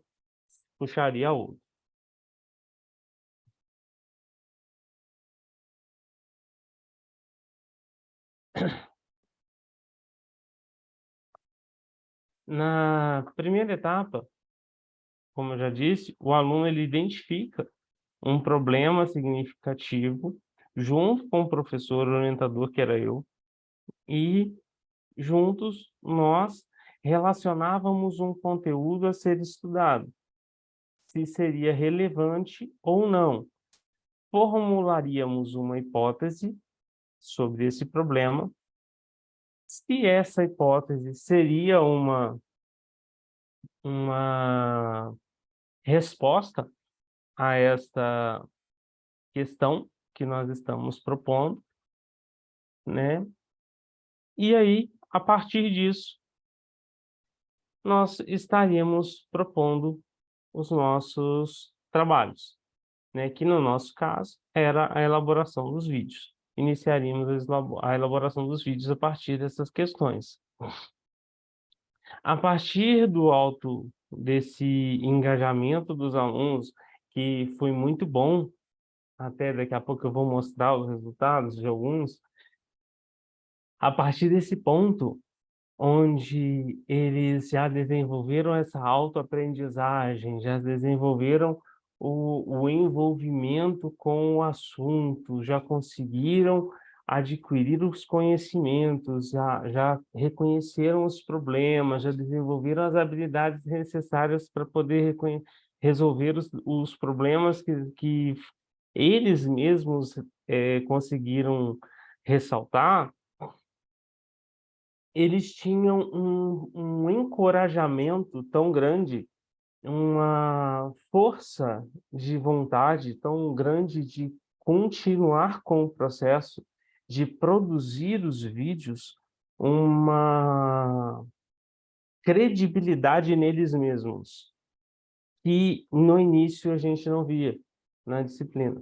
puxaria a outra. Na primeira etapa, como eu já disse, o aluno ele identifica um problema significativo junto com o professor orientador, que era eu, e juntos nós relacionávamos um conteúdo a ser estudado, se seria relevante ou não. Formularíamos uma hipótese sobre esse problema. Se essa hipótese seria uma resposta a esta questão que nós estamos propondo, né? E aí, a partir disso, nós estaríamos propondo os nossos trabalhos, né? Que no nosso caso era a elaboração dos vídeos. Iniciaríamos a elaboração dos vídeos a partir dessas questões. A partir desse engajamento dos alunos, que foi muito bom, até daqui a pouco eu vou mostrar os resultados de alguns, a partir desse ponto, onde eles já desenvolveram essa autoaprendizagem, já desenvolveram o envolvimento com o assunto, já conseguiram adquirir os conhecimentos, já reconheceram os problemas, já desenvolveram as habilidades necessárias para poder resolver os problemas que eles mesmos conseguiram ressaltar. Eles tinham um encorajamento tão grande, uma força de vontade tão grande de continuar com o processo, de produzir os vídeos, uma credibilidade neles mesmos, que no início a gente não via na disciplina,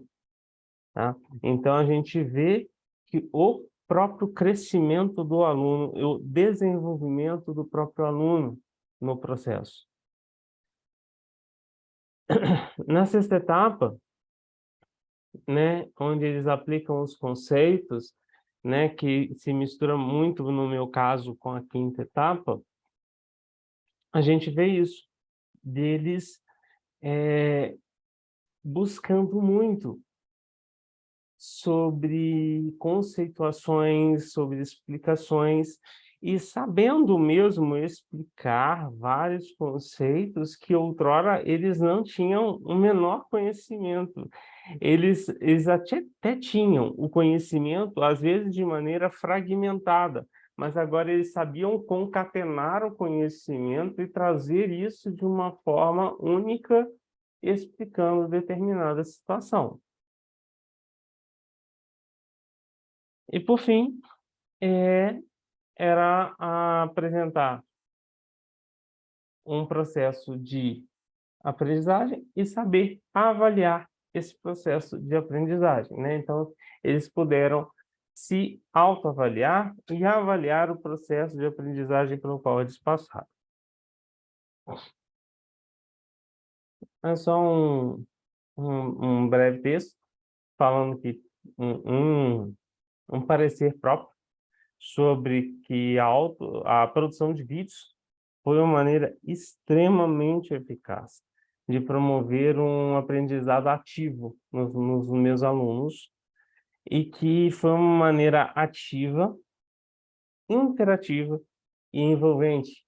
tá? Então, a gente vê que o próprio crescimento do aluno, o desenvolvimento do próprio aluno no processo. Na sexta etapa, né, onde eles aplicam os conceitos, né, que se mistura muito, no meu caso, com a quinta etapa, a gente vê isso, deles buscando muito sobre conceituações, sobre explicações, e sabendo mesmo explicar vários conceitos que outrora eles não tinham o menor conhecimento. Eles até tinham o conhecimento, às vezes de maneira fragmentada, mas agora eles sabiam concatenar o conhecimento e trazer isso de uma forma única, explicando determinada situação. E, por fim, era apresentar um processo de aprendizagem e saber avaliar esse processo de aprendizagem, né? Então, eles puderam se autoavaliar e avaliar o processo de aprendizagem pelo qual eles passaram. É só um breve texto falando que um parecer próprio sobre que a produção de vídeos foi uma maneira extremamente eficaz de promover um aprendizado ativo nos meus alunos, e que foi uma maneira ativa, interativa e envolvente,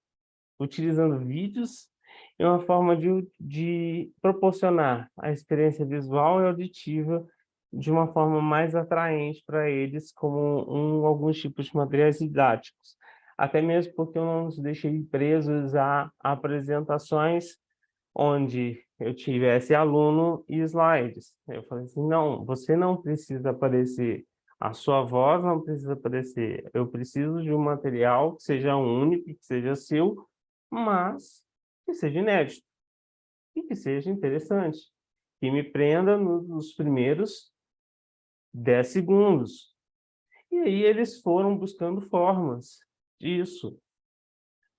utilizando vídeos e uma forma de proporcionar a experiência visual e auditiva de uma forma mais atraente para eles, como alguns tipos de materiais didáticos. Até mesmo porque eu não os deixei presos a apresentações onde eu tivesse aluno e slides. Eu falei assim, não, você não precisa aparecer, a sua voz não precisa aparecer, eu preciso de um material que seja único, que seja seu, mas que seja inédito e que seja interessante, que me prenda nos primeiros 10 segundos. E aí eles foram buscando formas disso.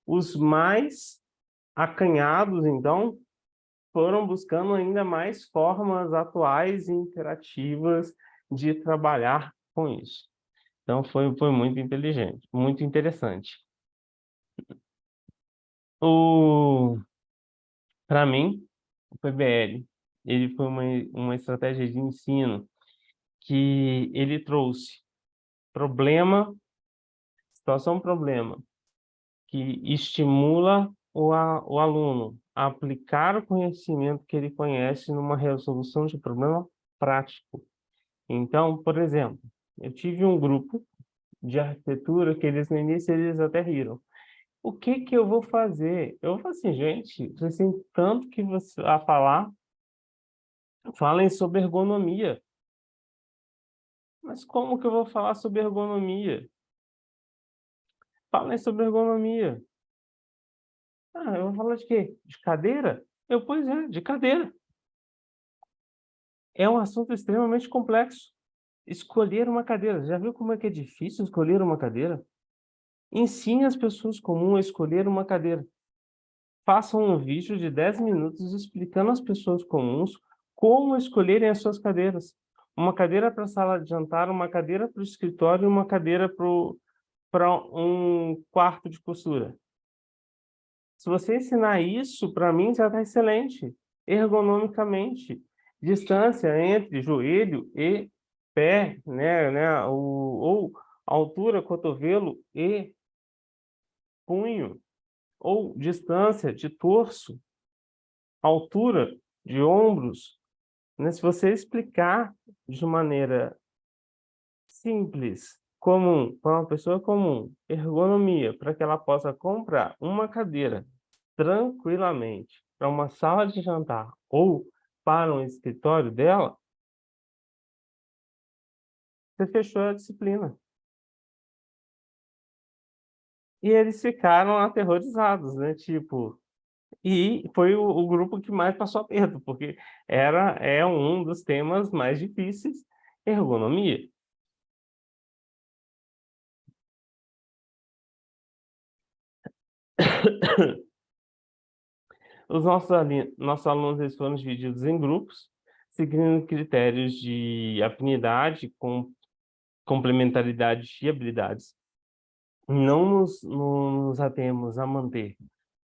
Os mais acanhados, então, foram buscando ainda mais formas atuais e interativas de trabalhar com isso. Então, foi muito inteligente, muito interessante. Para mim, o PBL, ele foi uma estratégia de ensino que ele trouxe problema, situação-problema, que estimula o aluno a aplicar o conhecimento que ele conhece numa resolução de problema prático. Então, por exemplo, eu tive um grupo de arquitetura que eles no início eles até riram. O que que eu vou fazer? Eu falo assim, gente, vocês têm tanto que a falar, falem sobre ergonomia. Mas como que eu vou falar sobre ergonomia? Falem sobre ergonomia. Ah, eu vou falar de quê? De cadeira? Pois é, de cadeira. É um assunto extremamente complexo. Escolher uma cadeira. Já viu como é que é difícil escolher uma cadeira? Ensine as pessoas comuns a escolher uma cadeira. Façam um vídeo de 10 minutos explicando às pessoas comuns como escolherem as suas cadeiras. Uma cadeira para a sala de jantar, uma cadeira para o escritório e uma cadeira para um quarto de costura. Se você ensinar isso, para mim já está excelente. Ergonomicamente, distância entre joelho e pé, ou altura, cotovelo e punho, ou distância de torso, altura de ombros, né? Se você explicar de maneira simples, comum, para uma pessoa comum, ergonomia, para que ela possa comprar uma cadeira tranquilamente para uma sala de jantar ou para um escritório dela, você fechou a disciplina. E eles ficaram aterrorizados, né? Tipo, e foi o grupo que mais passou aperto, porque é um dos temas mais difíceis, ergonomia. Os nossos alunos eles foram divididos em grupos, seguindo critérios de afinidade, complementaridade e habilidades. Não nos atemos a manter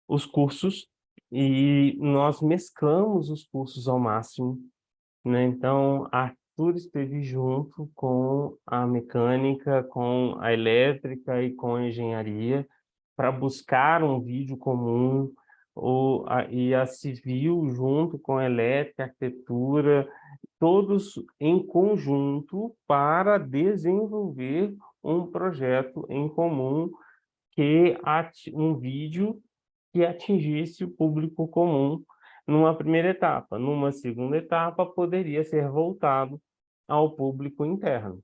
os cursos e nós mesclamos os cursos ao máximo, né? Então, a Arthur esteve junto com a mecânica, com a elétrica e com a engenharia para buscar um vídeo comum, e a civil junto com a elétrica, a arquitetura, todos em conjunto para desenvolver um projeto em comum, um vídeo que atingisse o público comum numa primeira etapa. Numa segunda etapa, poderia ser voltado ao público interno.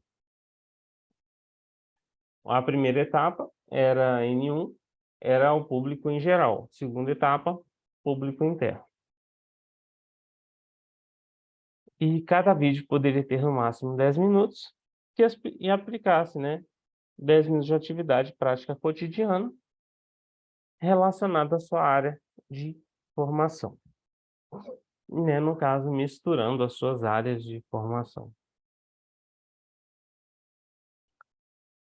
A primeira etapa era N1, era o público em geral. Segunda etapa, público interno. E cada vídeo poderia ter no máximo 10 minutos e aplicasse, né, 10 minutos de atividade prática cotidiana relacionada à sua área de formação. Né, no caso, misturando as suas áreas de formação.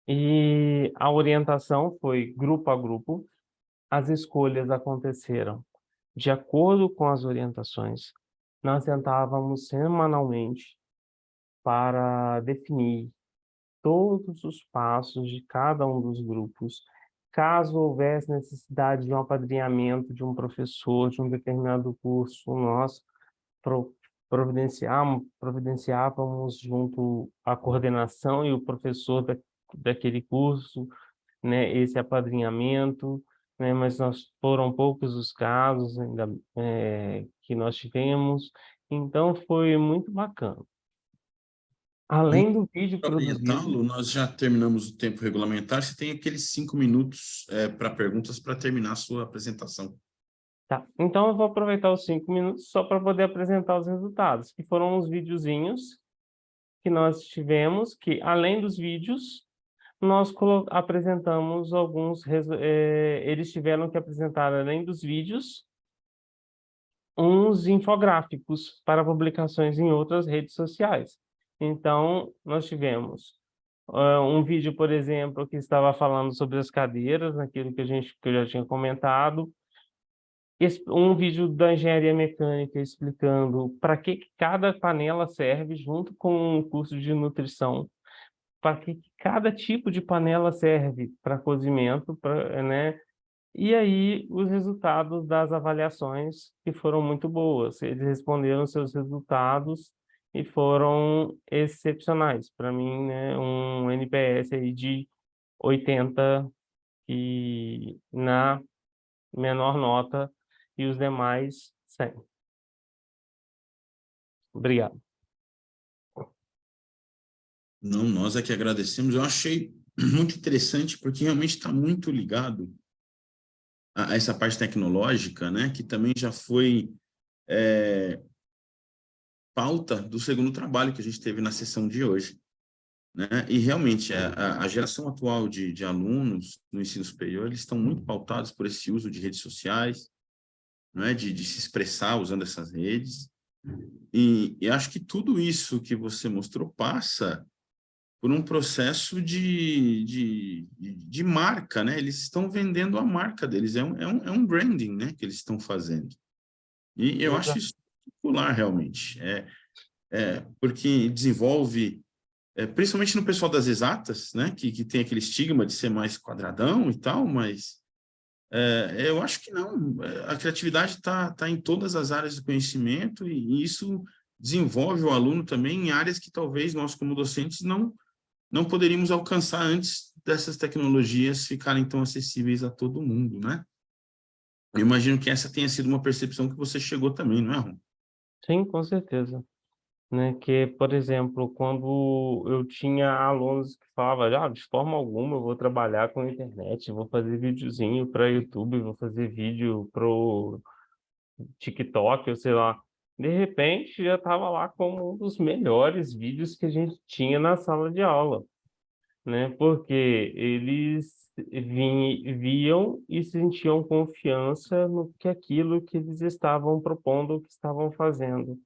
E a orientação foi grupo a grupo. As escolhas aconteceram de acordo com as orientações. Nós tentávamos semanalmente para definir todos os passos de cada um dos grupos. Caso houvesse necessidade de um apadrinhamento de um professor de um determinado curso, nós providenciávamos junto à coordenação e o professor daquele curso, né, esse apadrinhamento, né, mas foram poucos os casos ainda que nós tivemos, então foi muito bacana. Além do vídeo produzido... Nós já terminamos o tempo regulamentar, você tem aqueles 5 minutos para perguntas para terminar a sua apresentação. Tá, então eu vou aproveitar os 5 minutos só para poder apresentar os resultados, que foram os videozinhos que nós tivemos, que além dos vídeos, nós apresentamos eles tiveram que apresentar, além dos vídeos, uns infográficos para publicações em outras redes sociais. Então, nós tivemos um vídeo, por exemplo, que estava falando sobre as cadeiras, aquilo que eu já tinha comentado, um vídeo da engenharia mecânica explicando para que cada panela serve, junto com o curso de nutrição, para que cada tipo de panela serve para cozimento, né? E aí, os resultados das avaliações que foram muito boas. Eles responderam seus resultados e foram excepcionais. Para mim, né, um NPS aí de 80 e na menor nota e os demais 100. Obrigado. Não, nós é que agradecemos. Eu achei muito interessante, porque realmente está muito ligado a essa parte tecnológica, né, que também já foi pauta do segundo trabalho que a gente teve na sessão de hoje, né? E realmente a geração atual de alunos no ensino superior, eles estão muito pautados por esse uso de redes sociais, né, de se expressar usando essas redes, e acho que tudo isso que você mostrou passa por um processo de marca, né? Eles estão vendendo a marca deles, é um branding, né, que eles estão fazendo. E eu acho isso particular, realmente, porque desenvolve, principalmente no pessoal das exatas, né, que tem aquele estigma de ser mais quadradão e tal, mas eu acho que não. A criatividade tá em todas as áreas do conhecimento e isso desenvolve o aluno também em áreas que talvez nós, como docentes, não poderíamos alcançar antes dessas tecnologias ficarem tão acessíveis a todo mundo, né? Eu imagino que essa tenha sido uma percepção que você chegou também, não é, Ron? Sim, com certeza. Né? Que, por exemplo, quando eu tinha alunos que falavam, de forma alguma eu vou trabalhar com internet, vou fazer videozinho para YouTube, vou fazer vídeo para o TikTok, ou sei lá. De repente, já estava lá como um dos melhores vídeos que a gente tinha na sala de aula, né? Porque eles viam e sentiam confiança no que aquilo que eles estavam propondo, que estavam fazendo.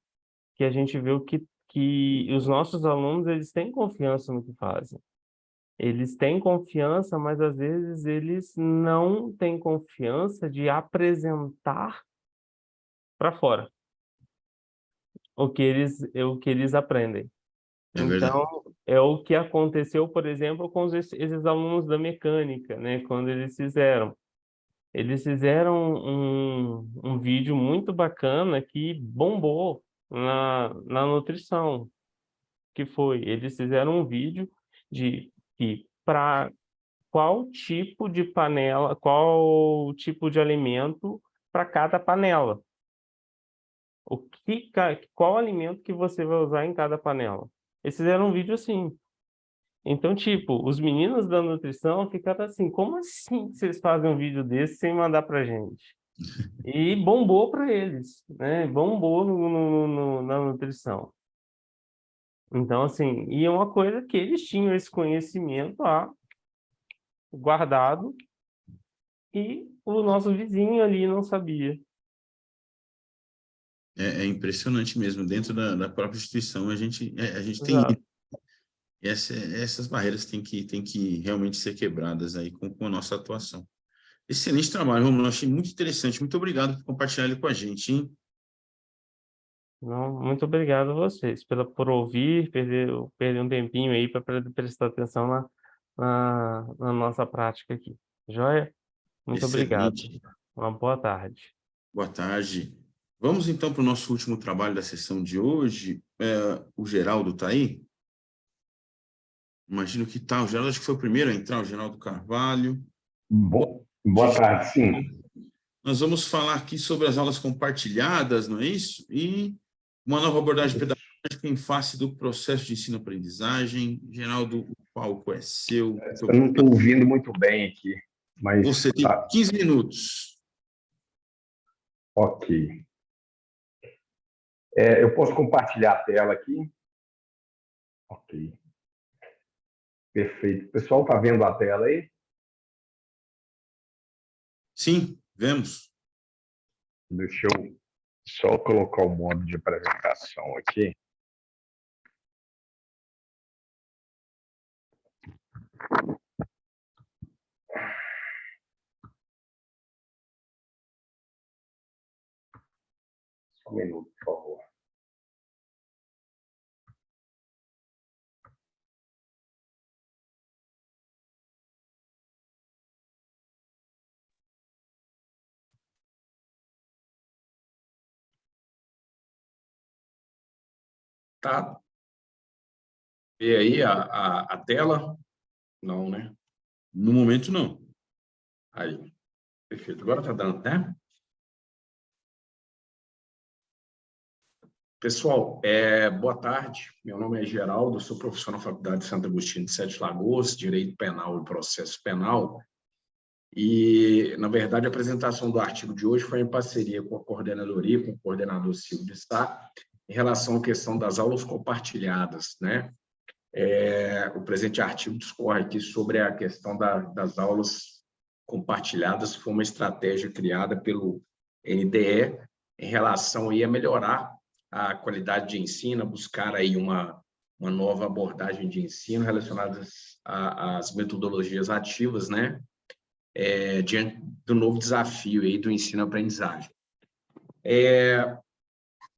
Que a gente viu que os nossos alunos, eles têm confiança no que fazem. Eles têm confiança, mas às vezes eles não têm confiança de apresentar para fora o que eles aprendem. É verdade. Então, é o que aconteceu, por exemplo, com esses alunos da mecânica, né? Quando eles fizeram um vídeo muito bacana que bombou na nutrição, que foi, eles fizeram um vídeo de que para qual tipo de panela, qual tipo de alimento para cada panela. Qual alimento que você vai usar em cada panela. Eles fizeram um vídeo assim. Então, tipo, os meninos da nutrição ficaram assim, como assim que vocês fazem um vídeo desse sem mandar pra gente? E bombou para eles, né? Bombou na nutrição. Então, assim, e é uma coisa que eles tinham esse conhecimento lá, guardado, e o nosso vizinho ali não sabia. É impressionante mesmo. Dentro da própria instituição, a gente tem Exato. essas barreiras têm que realmente ser quebradas aí com a nossa atuação. Excelente trabalho, Romulo. Achei muito interessante. Muito obrigado por compartilhar ele com a gente, hein? Não, muito obrigado a vocês por ouvir, perder um tempinho aí para prestar atenção na nossa prática aqui. Joia? Muito obrigado. Excelente. Uma boa tarde. Boa tarde. Vamos então para o nosso último trabalho da sessão de hoje. O Geraldo está aí? Imagino que está. O Geraldo acho que foi o primeiro a entrar, o Geraldo Carvalho. Boa tarde, sim. Nós vamos falar aqui sobre as aulas compartilhadas, não é isso? E uma nova abordagem pedagógica em face do processo de ensino-aprendizagem. Geraldo, o palco é seu. Eu não estou ouvindo muito bem aqui, mas... Você tem 15 minutos. Ok. Eu posso compartilhar a tela aqui? Ok. Perfeito. O pessoal está vendo a tela aí? Sim, vemos. Deixa eu só colocar o modo de apresentação aqui. Só um minuto, por favor. Tá? Vê aí a tela? Não, né? No momento, não. Aí. Perfeito. Agora tá dando, né? Pessoal, boa tarde. Meu nome é Geraldo, sou professor na Faculdade de Santo Agostinho de Sete Lagoas, Direito Penal e Processo Penal. E, na verdade, a apresentação do artigo de hoje foi em parceria com a coordenadoria, com o coordenador Silvio Sá, em relação à questão das aulas compartilhadas, né? O presente artigo discorre aqui sobre a questão das aulas compartilhadas, foi uma estratégia criada pelo NDE em relação aí a melhorar a qualidade de ensino, buscar aí uma nova abordagem de ensino relacionada às metodologias ativas, né? Diante do novo desafio aí do ensino-aprendizagem.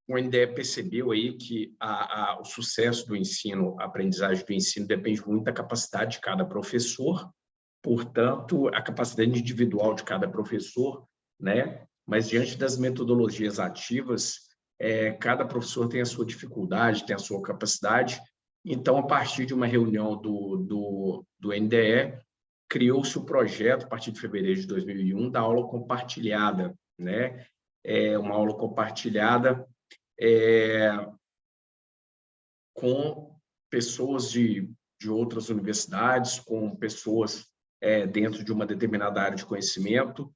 O NDE percebeu aí que o sucesso do ensino, a aprendizagem do ensino depende muito da capacidade de cada professor, portanto, a capacidade individual de cada professor, né? Mas diante das metodologias ativas, cada professor tem a sua dificuldade, tem a sua capacidade. Então, a partir de uma reunião do NDE, criou-se o projeto, a partir de fevereiro de 2001, da aula compartilhada, né? Uma aula compartilhada com pessoas de outras universidades, com pessoas dentro de uma determinada área de conhecimento,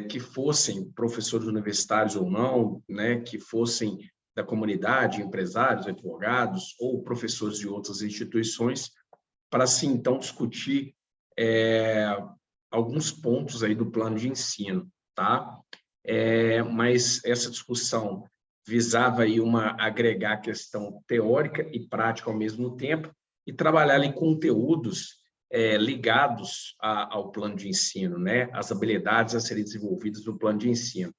que fossem professores universitários ou não, né, que fossem da comunidade, empresários, advogados ou professores de outras instituições, para se então discutir alguns pontos aí do plano de ensino, tá? Mas essa discussão visava aí agregar a questão teórica e prática ao mesmo tempo e trabalhar em conteúdos ligados ao plano de ensino, né? As habilidades a serem desenvolvidas no plano de ensino.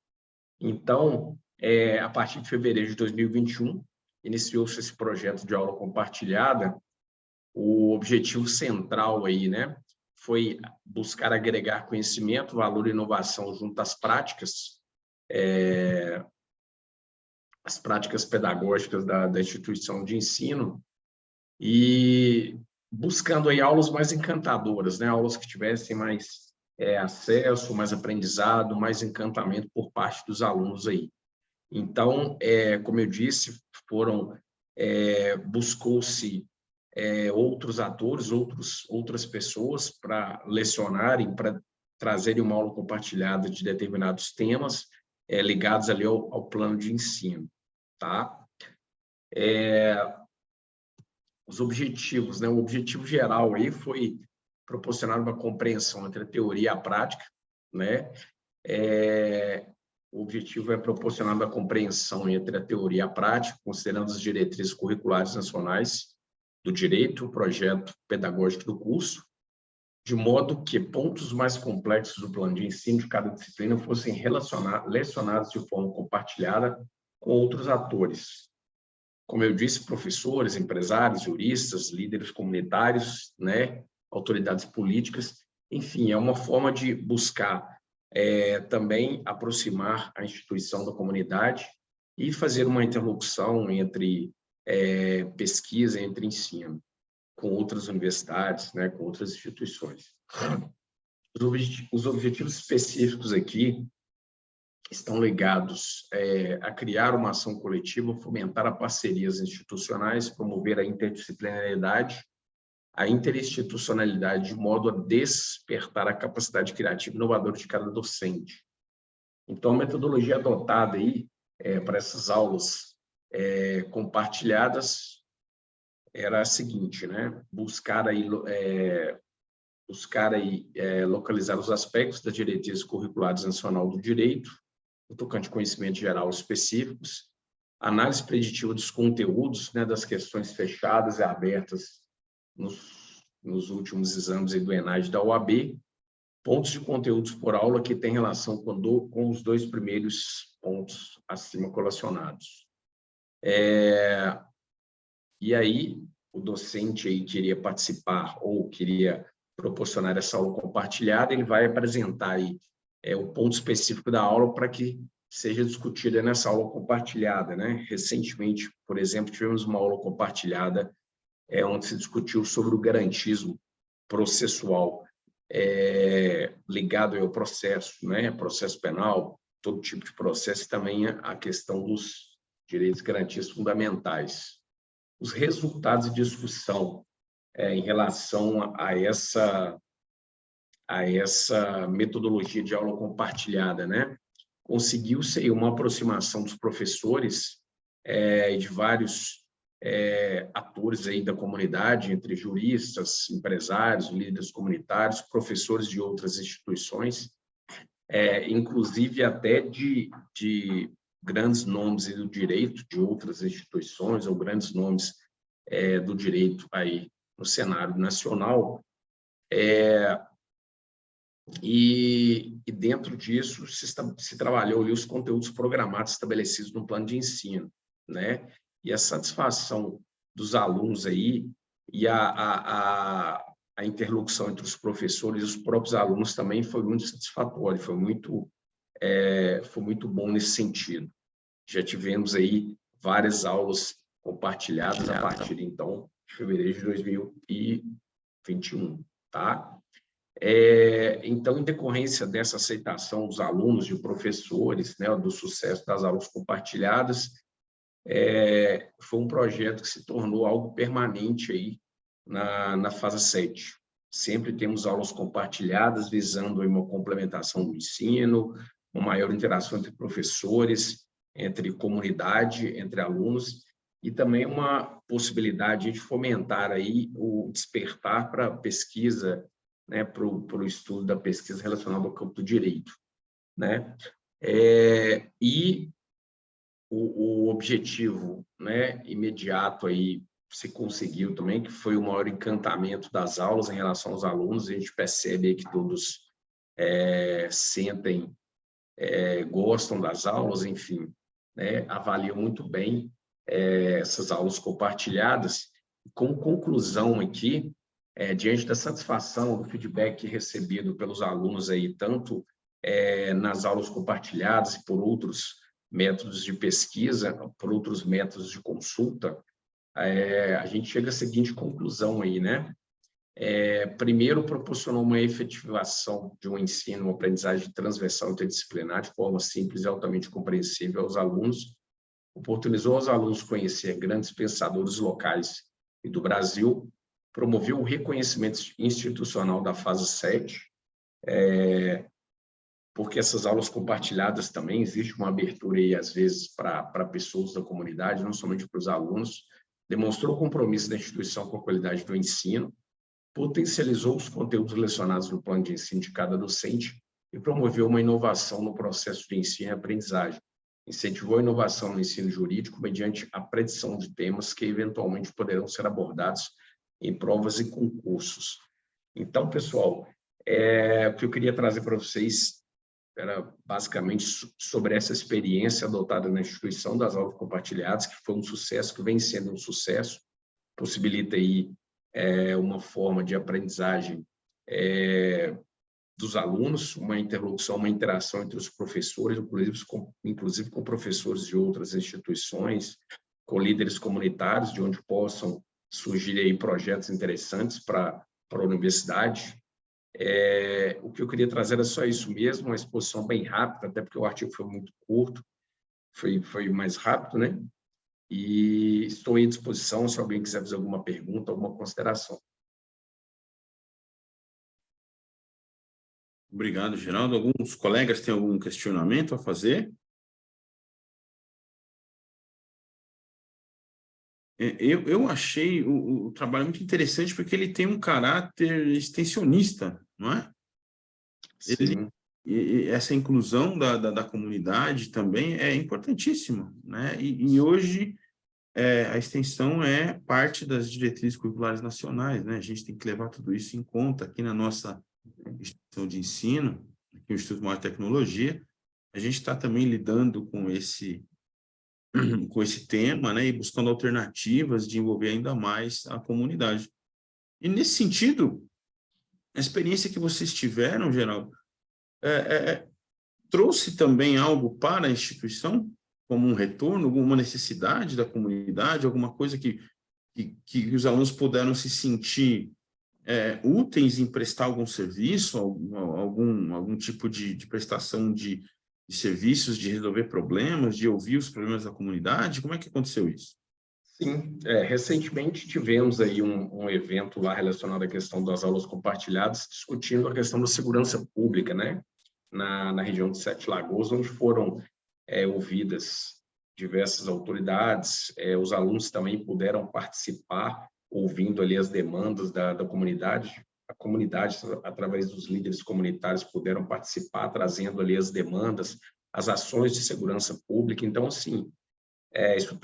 Então, a partir de fevereiro de 2021, iniciou-se esse projeto de aula compartilhada. O objetivo central aí, né, foi buscar agregar conhecimento, valor e inovação junto às práticas, as práticas pedagógicas da instituição de ensino, e buscando aí aulas mais encantadoras, né? Aulas que tivessem mais acesso, mais aprendizado, mais encantamento por parte dos alunos aí. Então, como eu disse, buscou-se outros atores, outras pessoas para lecionarem, para trazerem uma aula compartilhada de determinados temas ligados ali ao plano de ensino, tá? Os objetivos, né? O objetivo geral aí foi proporcionar uma compreensão entre a teoria e a prática, né? O objetivo é proporcionar uma compreensão entre a teoria e a prática, considerando as diretrizes curriculares nacionais do direito, o projeto pedagógico do curso, de modo que pontos mais complexos do plano de ensino de cada disciplina fossem lecionados de forma compartilhada com outros atores. Como eu disse, professores, empresários, juristas, líderes comunitários, né, autoridades políticas, enfim, é uma forma de buscar também aproximar a instituição da comunidade e fazer uma interlocução entre pesquisa, entre ensino, com outras universidades, né, com outras instituições. Os objetivos específicos aqui estão ligados a criar uma ação coletiva, fomentar a parcerias institucionais, promover a interdisciplinaridade, a interinstitucionalidade, de modo a despertar a capacidade criativa e inovadora de cada docente. Então, a metodologia adotada aí para essas aulas compartilhadas era a seguinte, né? Buscar localizar os aspectos das diretrizes curriculares nacional do direito, no tocante conhecimentos geral específicos, análise preditiva dos conteúdos, né, das questões fechadas e abertas nos últimos exames do ENAD da OAB, pontos de conteúdos por aula que têm relação com os dois primeiros pontos acima colacionados. E aí, o docente aí queria participar ou queria proporcionar essa aula compartilhada, ele vai apresentar aí o ponto específico da aula para que seja discutida nessa aula compartilhada, né? Recentemente, por exemplo, tivemos uma aula compartilhada onde se discutiu sobre o garantismo processual ligado ao processo, né? Processo penal, todo tipo de processo, e também a questão dos direitos garantistas fundamentais. Os resultados de discussão em relação a essa metodologia de aula compartilhada, né? Conseguiu-se uma aproximação dos professores e de vários atores aí da comunidade, entre juristas, empresários, líderes comunitários, professores de outras instituições, inclusive até de grandes nomes do direito de outras instituições ou grandes nomes do direito aí no cenário nacional. E dentro disso se trabalhou ali os conteúdos programados estabelecidos no plano de ensino, né? E a satisfação dos alunos aí e a interlocução entre os professores e os próprios alunos também foi muito satisfatória, foi muito bom nesse sentido. Já tivemos aí várias aulas compartilhadas a partir, então, de fevereiro de 2021, tá? Então, em decorrência dessa aceitação dos alunos, de professores, né, do sucesso das aulas compartilhadas, foi um projeto que se tornou algo permanente aí na fase 7. Sempre temos aulas compartilhadas, visando aí uma complementação do ensino, uma maior interação entre professores, entre comunidade, entre alunos, e também uma possibilidade de fomentar aí o despertar para a pesquisa, né, para o estudo da pesquisa relacionada ao campo do direito, né? E o objetivo, né, imediato aí se conseguiu também, que foi o maior encantamento das aulas em relação aos alunos. A gente percebe que todos sentem, gostam das aulas, enfim, né, avaliam muito bem essas aulas compartilhadas. Com conclusão aqui, diante da satisfação, do feedback recebido pelos alunos aí, tanto nas aulas compartilhadas e por outros métodos de pesquisa, por outros métodos de consulta, a gente chega à seguinte conclusão aí, né? Primeiro, proporcionou uma efetivação de um ensino, uma aprendizagem transversal interdisciplinar de forma simples e altamente compreensível aos alunos, oportunizou aos alunos conhecer grandes pensadores locais e do Brasil, promoveu o reconhecimento institucional da fase 7, porque essas aulas compartilhadas também existe uma abertura aí, às vezes, para pessoas da comunidade, não somente para os alunos, demonstrou o compromisso da instituição com a qualidade do ensino, potencializou os conteúdos relacionados no plano de ensino de cada docente e promoveu uma inovação no processo de ensino e aprendizagem. Incentivou a inovação no ensino jurídico mediante a predição de temas que eventualmente poderão ser abordados em provas e concursos. Então, pessoal, o que eu queria trazer para vocês era basicamente sobre essa experiência adotada na instituição das aulas compartilhadas, que foi um sucesso, que vem sendo um sucesso, possibilita aí uma forma de aprendizagem dos alunos, uma interlocução, uma interação entre os professores, inclusive com professores de outras instituições, com líderes comunitários, de onde possam surgir aí projetos interessantes para a universidade. O que eu queria trazer era só isso mesmo, uma exposição bem rápida, até porque o artigo foi muito curto, foi mais rápido, né? E estou à disposição se alguém quiser fazer alguma pergunta, alguma consideração. Obrigado, Geraldo. Alguns colegas têm algum questionamento a fazer? Eu achei o trabalho muito interessante porque ele tem um caráter extensionista, não é? Sim. E essa inclusão da comunidade também é importantíssima, né? E hoje a extensão é parte das diretrizes curriculares nacionais, né? A gente tem que levar tudo isso em conta aqui na nossa instituição de ensino, aqui no Instituto Maior Tecnologia. A gente está também lidando com esse tema, né, e buscando alternativas de envolver ainda mais a comunidade. E, nesse sentido, a experiência que vocês tiveram, Geraldo, trouxe também algo para a instituição, como um retorno, alguma necessidade da comunidade, alguma coisa que os alunos puderam se sentir úteis em prestar algum serviço, algum tipo de prestação de serviços, de resolver problemas, de ouvir os problemas da comunidade? Como é que aconteceu isso? Sim, recentemente tivemos aí um evento lá relacionado à questão das aulas compartilhadas, discutindo a questão da segurança pública, né? Na região de Sete Lagoas, onde foram ouvidas diversas autoridades, os alunos também puderam participar, ouvindo ali as demandas da comunidade, a comunidade, através dos líderes comunitários, puderam participar, trazendo ali as demandas, as ações de segurança pública. Então, assim, isso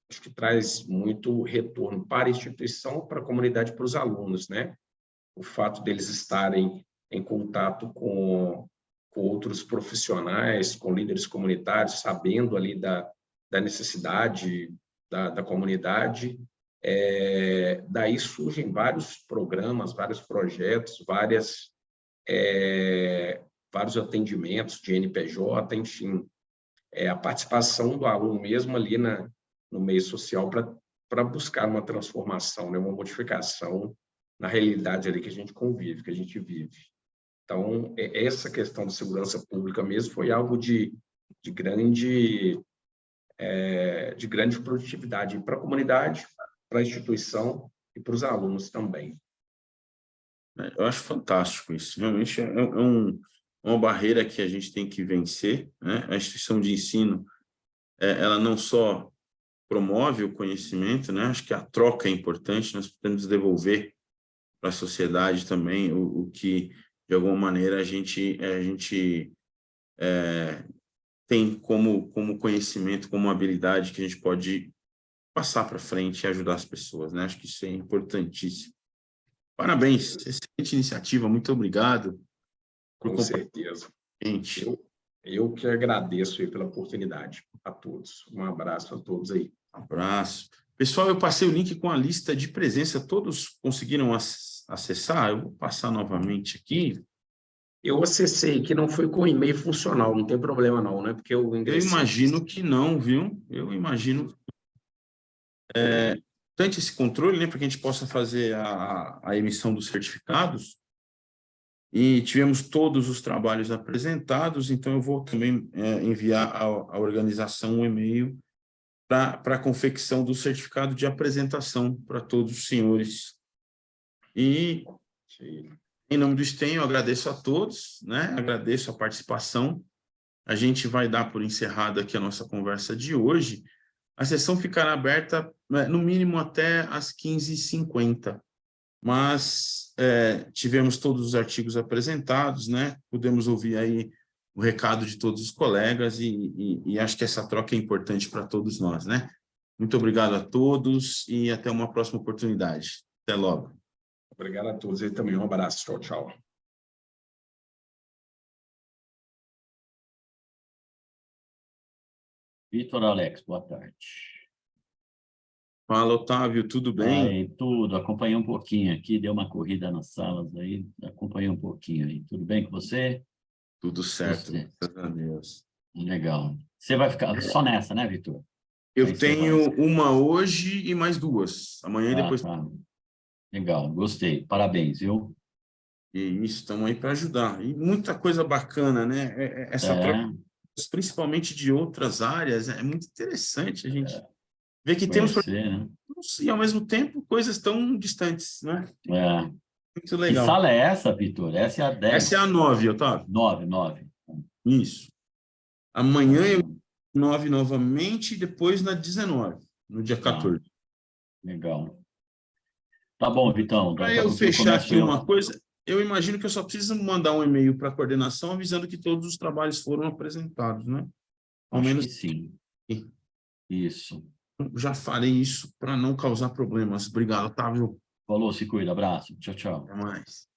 acho que traz muito retorno para a instituição, para a comunidade, para os alunos, né? O fato deles estarem em contato com outros profissionais, com líderes comunitários, sabendo ali da necessidade da comunidade. Daí surgem vários programas, vários projetos, vários atendimentos de NPJ, enfim, a participação do aluno mesmo ali no meio social para buscar uma transformação, né, uma modificação na realidade ali que a gente convive, que a gente vive. Então, essa questão de segurança pública mesmo foi algo de grande produtividade para a comunidade, para a instituição e para os alunos também. Eu acho fantástico isso. Realmente é uma barreira que a gente tem que vencer, né? A instituição de ensino, ela não só promove o conhecimento, né? Acho que a troca é importante, nós podemos devolver para a sociedade também o que, de alguma maneira, a gente tem como conhecimento, como habilidade que a gente pode passar para frente e ajudar as pessoas, né? Acho que isso é importantíssimo. Parabéns, excelente iniciativa, muito obrigado. Com certeza. Eu que agradeço aí pela oportunidade a todos. Um abraço a todos aí. Abraço. Pessoal, eu passei o link com a lista de presença, todos conseguiram acessar? Eu vou passar novamente aqui. Eu acessei, que não foi com e-mail funcional, não tem problema não, né? Porque eu imagino que não, viu? Eu imagino. Tanto esse controle, né, para que a gente possa fazer a emissão dos certificados. E tivemos todos os trabalhos apresentados, então eu vou também enviar à organização um e-mail para a confecção do certificado de apresentação para todos os senhores. E, em nome do STEM, eu agradeço a todos, né? Agradeço a participação. A gente vai dar por encerrada aqui a nossa conversa de hoje. A sessão ficará aberta, no mínimo, até às 15h50. Mas tivemos todos os artigos apresentados, né? Pudemos ouvir aí o recado de todos os colegas e acho que essa troca é importante para todos nós, né? Muito obrigado a todos e até uma próxima oportunidade. Até logo. Obrigado a todos e também um abraço. Tchau, tchau. Vitor Alex, boa tarde. Fala, Otávio, tudo bem? Aí, tudo, acompanhei um pouquinho aqui, deu uma corrida nas salas aí, acompanhei um pouquinho aí. Tudo bem com você? Tudo certo, graças a Deus. Legal. Você vai ficar só nessa, né, Vitor? Eu tenho uma hoje e mais duas, amanhã e depois. Tá. Legal, gostei. Parabéns, viu? E isso, estamos aí para ajudar. E muita coisa bacana, né? Essa troca, principalmente de outras áreas, é muito interessante a gente ver que temos, né? E ao mesmo tempo, coisas tão distantes, né? Muito legal. Que sala é essa, Vitor? Essa é a 10. Essa é a 9, Otávio. 9. Isso. Amanhã eu 9 novamente e depois na 19, no dia 14. Legal. Tá bom, Vitão. Para eu fechar aqui uma coisa, eu imagino que eu só preciso mandar um e-mail para a coordenação avisando que todos os trabalhos foram apresentados, né? Ao menos que sim. Isso. Já farei isso para não causar problemas. Obrigado, Otávio. Falou, se cuida. Abraço. Tchau, tchau. Até mais.